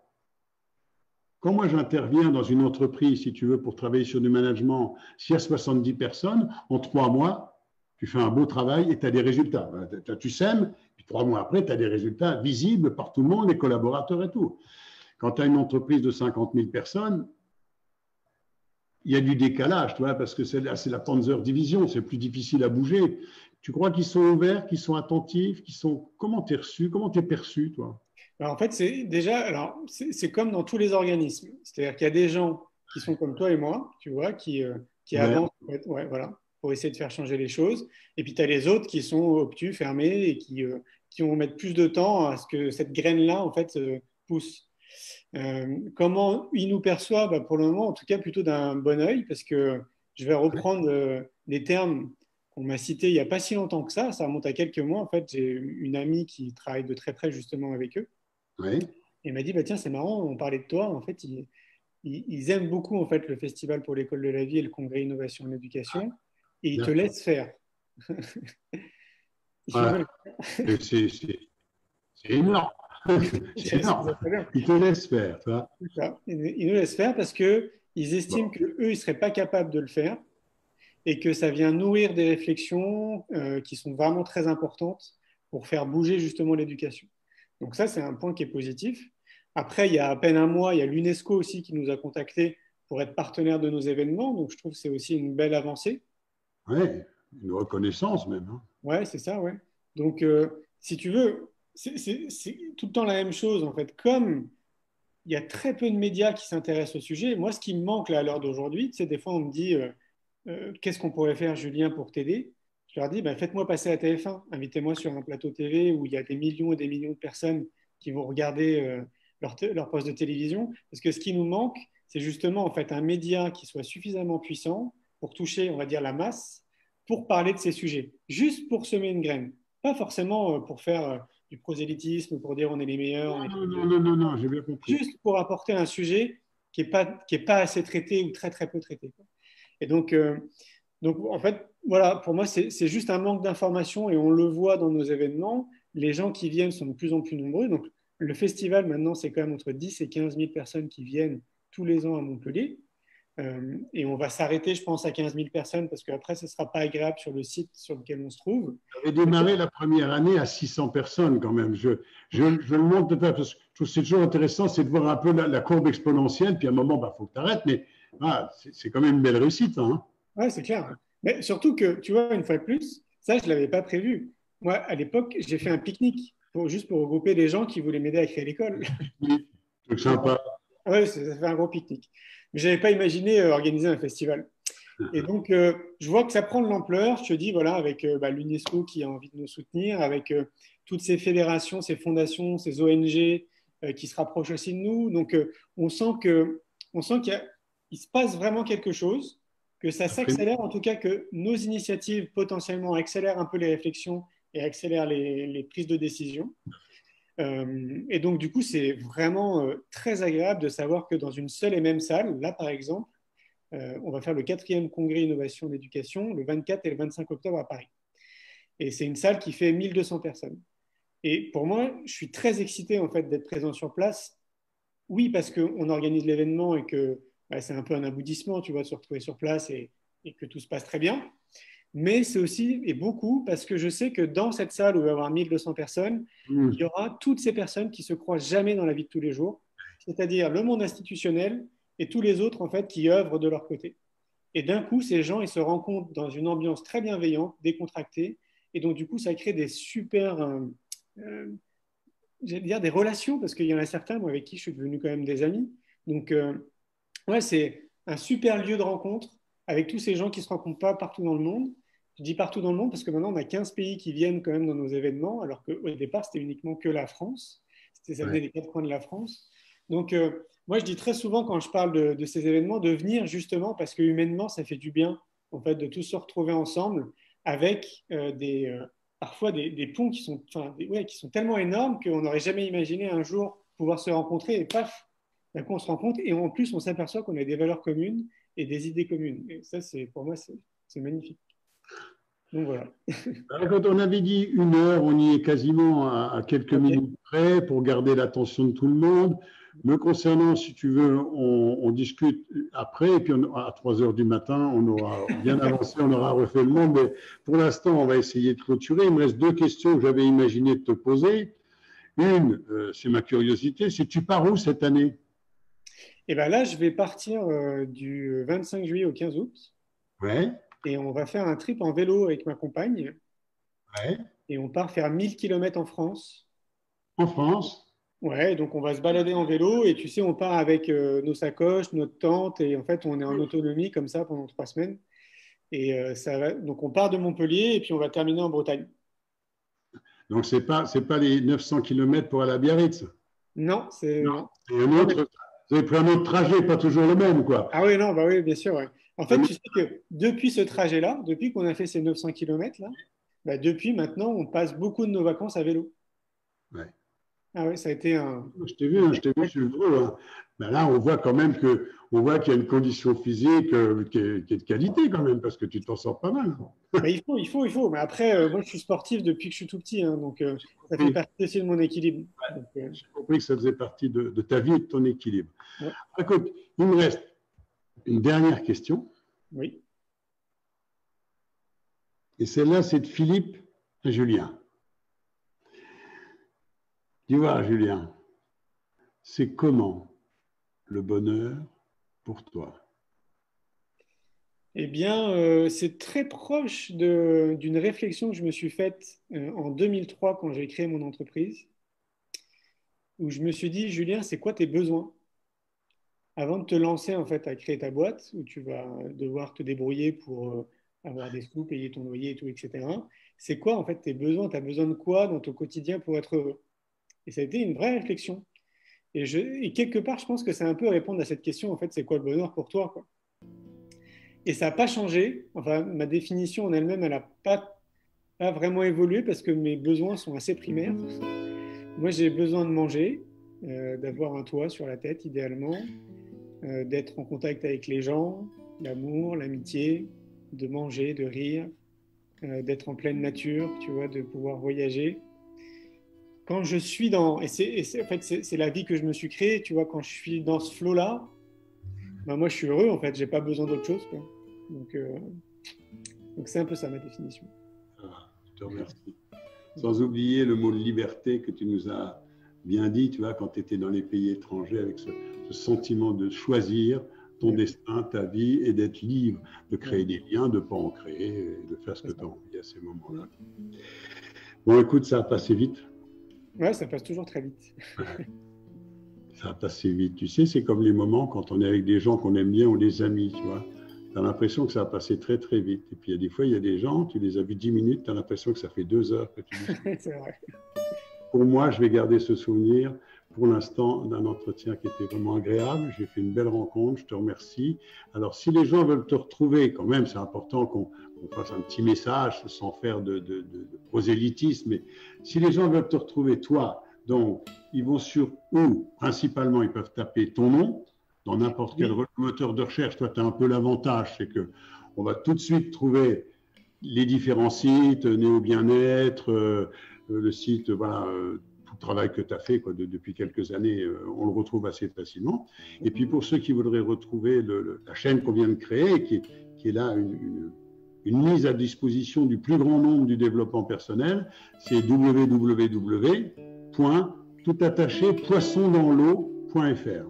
Quand moi, j'interviens dans une entreprise, si tu veux, pour travailler sur du management, s'il y a 70 personnes, en 3 mois, tu fais un beau travail et tu as des résultats. Tu sèmes, puis 3 mois après, tu as des résultats visibles par tout le monde, les collaborateurs et tout. Quand tu as une entreprise de 50 000 personnes, il y a du décalage, tu vois, parce que c'est la Panzer Division, c'est plus difficile à bouger. Tu crois qu'ils sont ouverts, qu'ils sont attentifs, comment tu es reçu, comment tu es perçu, toi? Alors, en fait, c'est comme dans tous les organismes. C'est-à-dire qu'il y a des gens qui sont comme toi et moi, tu vois, qui avancent en fait, voilà, pour essayer de faire changer les choses. Et puis, tu as les autres qui sont obtus, fermés et qui vont mettre plus de temps à ce que cette graine-là, en fait, pousse. Comment ils nous perçoivent? Bah, pour le moment, en tout cas, plutôt d'un bon œil, parce que je vais reprendre des termes qu'on m'a cités il n'y a pas si longtemps que ça remonte à quelques mois. En fait, j'ai une amie qui travaille de très près justement avec eux. Oui. Et elle m'a dit, bah, tiens, c'est marrant, on parlait de toi. En fait, ils aiment beaucoup en fait, le Festival pour l'école de la vie et le Congrès Innovation en Éducation, et ils te laissent faire. Voilà. C'est énorme. C'est énorme. Ils te laissent faire. Ça. Ils nous laissent faire parce qu'ils estiment qu'eux, ils ne seraient pas capables de le faire et que ça vient nourrir des réflexions qui sont vraiment très importantes pour faire bouger justement l'éducation. Donc ça, c'est un point qui est positif. Après, il y a à peine un mois, il y a l'UNESCO aussi qui nous a contactés pour être partenaire de nos événements. Donc je trouve que c'est aussi une belle avancée. Oui, une reconnaissance même. Hein. Ouais, c'est ça, ouais. Donc, si tu veux, c'est tout le temps la même chose, en fait. Comme il y a très peu de médias qui s'intéressent au sujet, moi, ce qui me manque là, à l'heure d'aujourd'hui, c'est des fois, on me dit qu'est-ce qu'on pourrait faire, Julien, pour t'aider? Je leur dis, bah, faites-moi passer à TF1, invitez-moi sur un plateau TV où il y a des millions et des millions de personnes qui vont regarder leur poste de télévision. Parce que ce qui nous manque, c'est justement en fait un média qui soit suffisamment puissant pour toucher, on va dire, la masse, pour parler de ces sujets, juste pour semer une graine. Pas forcément pour faire du prosélytisme, pour dire on est les meilleurs. Non, j'ai bien compris. Juste pour apporter un sujet qui est pas assez traité ou très très peu traité, quoi. Et donc, en fait, voilà, pour moi, c'est juste un manque d'information et on le voit dans nos événements. Les gens qui viennent sont de plus en plus nombreux. Donc, le festival, maintenant, c'est quand même entre 10 et 15 000 personnes qui viennent tous les ans à Montpellier. Et on va s'arrêter, je pense, à 15 000 personnes parce qu'après, ce ne sera pas agréable sur le site sur lequel on se trouve. J'avais démarré la première année à 600 personnes quand même. Je le montre pas parce que je trouve que c'est toujours intéressant, c'est de voir un peu la courbe exponentielle. Puis à un moment, bah, faut que tu arrêtes. Mais c'est quand même une belle réussite, hein. Ouais, c'est clair. Mais surtout que, tu vois, une fois de plus, ça, je ne l'avais pas prévu. Moi, à l'époque, j'ai fait un pique-nique juste pour regrouper les gens qui voulaient m'aider à créer l'école. Oui, c'est sympa. Ouais, ça fait un gros pique-nique. Mais je n'avais pas imaginé organiser un festival. Et donc, je vois que ça prend de l'ampleur. Je te dis, voilà, avec l'UNESCO qui a envie de nous soutenir, avec toutes ces fédérations, ces fondations, ces ONG qui se rapprochent aussi de nous. Donc, on sent qu'il se passe vraiment quelque chose, que ça s'accélère, en tout cas que nos initiatives potentiellement accélèrent un peu les réflexions et accélèrent les prises de décision. Et donc, du coup, c'est vraiment très agréable de savoir que dans une seule et même salle, là, par exemple, on va faire le 4e congrès Innovation d'Éducation le 24 et le 25 octobre à Paris. Et c'est une salle qui fait 1200 personnes. Et pour moi, je suis très excité en fait d'être présent sur place. Oui, parce qu'on organise l'événement et que c'est un peu un aboutissement, tu vois, de se retrouver sur place et que tout se passe très bien. Mais c'est aussi, et beaucoup, parce que je sais que dans cette salle où il va y avoir 1200 personnes, il y aura toutes ces personnes qui se croisent jamais dans la vie de tous les jours, c'est-à-dire le monde institutionnel et tous les autres, en fait, qui œuvrent de leur côté. Et d'un coup, ces gens, ils se rencontrent dans une ambiance très bienveillante, décontractée, et donc, du coup, ça crée des super, j'allais dire des relations, parce qu'il y en a certains, moi, avec qui je suis devenu quand même des amis. Donc, ouais, c'est un super lieu de rencontre avec tous ces gens qui ne se rencontrent pas partout dans le monde. Je dis partout dans le monde parce que maintenant, on a 15 pays qui viennent quand même dans nos événements, alors qu'au départ, c'était uniquement que la France. Ça venait des 4 coins de la France. Donc, moi, je dis très souvent quand je parle de ces événements, de venir justement parce que humainement, ça fait du bien, en fait, de tous se retrouver ensemble avec parfois des ponts qui sont, ouais, qui sont tellement énormes qu'on n'aurait jamais imaginé un jour pouvoir se rencontrer et paf, d'un coup, on se rencontre et en plus, on s'aperçoit qu'on a des valeurs communes et des idées communes. Et ça, pour moi, c'est magnifique. Donc voilà. Alors, quand on avait dit 1 heure, on y est quasiment à quelques minutes près pour garder l'attention de tout le monde. Me concernant, si tu veux, on discute après, et puis à 3 heures du matin, on aura bien avancé, on aura refait le monde. Mais pour l'instant, on va essayer de clôturer. Il me reste 2 questions que j'avais imaginé de te poser. Une, c'est ma curiosité, c'est tu pars où cette année? Et bien là, je vais partir du 25 juillet au 15 août Ouais, et on va faire un trip en vélo avec ma compagne ouais. et on part faire 1000 km en France. En France? Ouais, donc on va se balader en vélo et tu sais, on part avec nos sacoches, notre tente et en fait, on est en autonomie comme ça pendant 3 semaines. Et donc on part de Montpellier et puis on va terminer en Bretagne. Donc, c'est pas les 900 kilomètres pour aller à Biarritz. Non, c'est Non, non. c'est un autre. Vous avez pris un autre trajet, pas toujours le même, quoi. Ah oui, non, bah oui, bien sûr. Ouais. En fait, Le tu sais que depuis ce trajet-là, depuis qu'on a fait ces 900 km là, bah, depuis maintenant, on passe beaucoup de nos vacances à vélo. Ouais. Ah oui, ça a été un. Je t'ai vu sur le vélo, hein. Ben là, on voit quand même on voit qu'il y a une condition physique qui est de qualité quand même, parce que tu t'en sors pas mal. Bah, il faut. Mais après, moi, je suis sportif depuis que je suis tout petit, hein, donc ça fait Oui, partie aussi de mon équilibre. Donc, j'ai compris que ça faisait partie de ta vie et de ton équilibre. ouais, Écoute, il me reste une dernière question, oui. et celle-là, c'est de Philippe et Julien. Tu vois, Julien, c'est comment le bonheur pour toi? Eh bien, c'est très proche d'une réflexion que je me suis faite en 2003 quand j'ai créé mon entreprise, où je me suis dit, Julien, c'est quoi tes besoins? Avant de te lancer en fait à créer ta boîte, où tu vas devoir te débrouiller pour avoir des sous, payer ton loyer et tout, etc. C'est quoi en fait tes besoins? Tu as besoin de quoi dans ton quotidien pour être heureux? Et ça a été une vraie réflexion. Et quelque part, je pense que c'est un peu répondre à cette question, en fait, c'est quoi le bonheur pour toi, quoi. Et ça n'a pas changé. Enfin, ma définition en elle-même, elle n'a pas vraiment évolué parce que mes besoins sont assez primaires. Moi, j'ai besoin de manger, d'avoir un toit sur la tête, idéalement, d'être en contact avec les gens, l'amour, l'amitié, de manger, de rire, d'être en pleine nature, tu vois, de pouvoir voyager. Quand je suis dans, en fait, c'est la vie que je me suis créée, tu vois, quand je suis dans ce flow-là, ben moi je suis heureux en fait, j'ai pas besoin d'autre chose, quoi. Donc, euh, donc c'est un peu ça ma définition. Ah, je te remercie. Sans oublier le mot liberté que tu nous as bien dit, tu vois, quand tu étais dans les pays étrangers, avec ce sentiment de choisir ton destin, ta vie, et d'être libre, de créer des liens, de ne pas en créer, et de faire ce que tu as envie à ces moments-là. Bon, écoute, ça a passé vite. Ouais, ça passe toujours très vite. Ça a passé vite. Tu sais, c'est comme les moments quand on est avec des gens qu'on aime bien ou des amis, tu vois. Tu as l'impression que ça a passé très, très vite. Et puis, il y a des fois, il y a des gens, tu les as vus 10 minutes, tu as l'impression que ça fait 2 heures que tu dis. C'est vrai. Pour moi, je vais garder ce souvenir pour l'instant d'un entretien qui était vraiment agréable. J'ai fait une belle rencontre, je te remercie. Alors, si les gens veulent te retrouver, quand même, c'est important qu'on fasse un petit message sans faire de prosélytisme, mais si les gens veulent te retrouver, toi, donc, ils vont sur où? Principalement, ils peuvent taper ton nom dans n'importe quel moteur de recherche. Toi, tu as un peu l'avantage, c'est que on va tout de suite trouver les différents sites, Néo Bien-être, le site, voilà, tout le travail que tu as fait quoi, depuis quelques années, on le retrouve assez facilement. Et puis pour ceux qui voudraient retrouver la chaîne qu'on vient de créer, qui est là une mise à disposition du plus grand nombre du développement personnel, c'est www.toutattaché-poissondansl'eau.fr.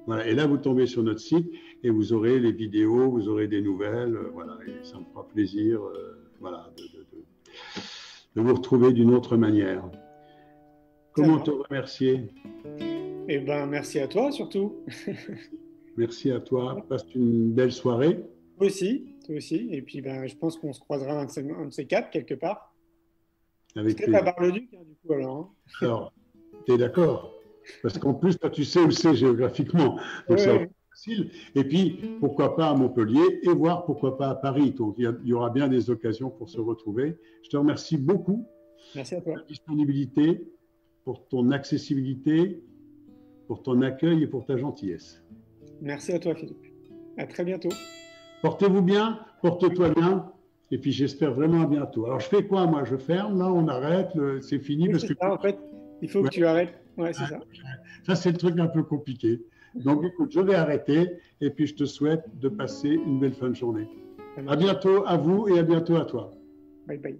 Voilà, et là, vous tombez sur notre site et vous aurez les vidéos, vous aurez des nouvelles, voilà, et ça me fera plaisir voilà, de vous retrouver d'une autre manière. Comment te remercier? Eh ben, merci à toi surtout. Merci à toi. Passe une belle soirée. Toi aussi, toi aussi. Et puis, ben, je pense qu'on se croisera un de ces quatre quelque part. Avec peut-être à Bar-le-Duc, hein, du coup, alors. Hein. Alors, tu es d'accord? Parce qu'en plus, toi, tu sais où c'est géographiquement. Donc, c'est facile. Et puis, pourquoi pas à Montpellier et voir pourquoi pas à Paris. Donc, il y aura bien des occasions pour se retrouver. Je te remercie beaucoup. Merci à toi. Pour ta disponibilité, pour ton accessibilité, pour ton accueil et pour ta gentillesse. Merci à toi, Philippe. À très bientôt. Portez-vous bien, porte-toi bien. Et puis, j'espère vraiment à bientôt. Alors, je fais quoi, moi? Je ferme, là, on arrête, c'est fini. Oui, parce que ça, en fait, il faut que tu arrêtes. Ouais, c'est ça. Ça, c'est le truc un peu compliqué. Donc, écoute, je vais arrêter et puis je te souhaite de passer une belle fin de journée. À bientôt à vous et à bientôt à toi. Bye bye.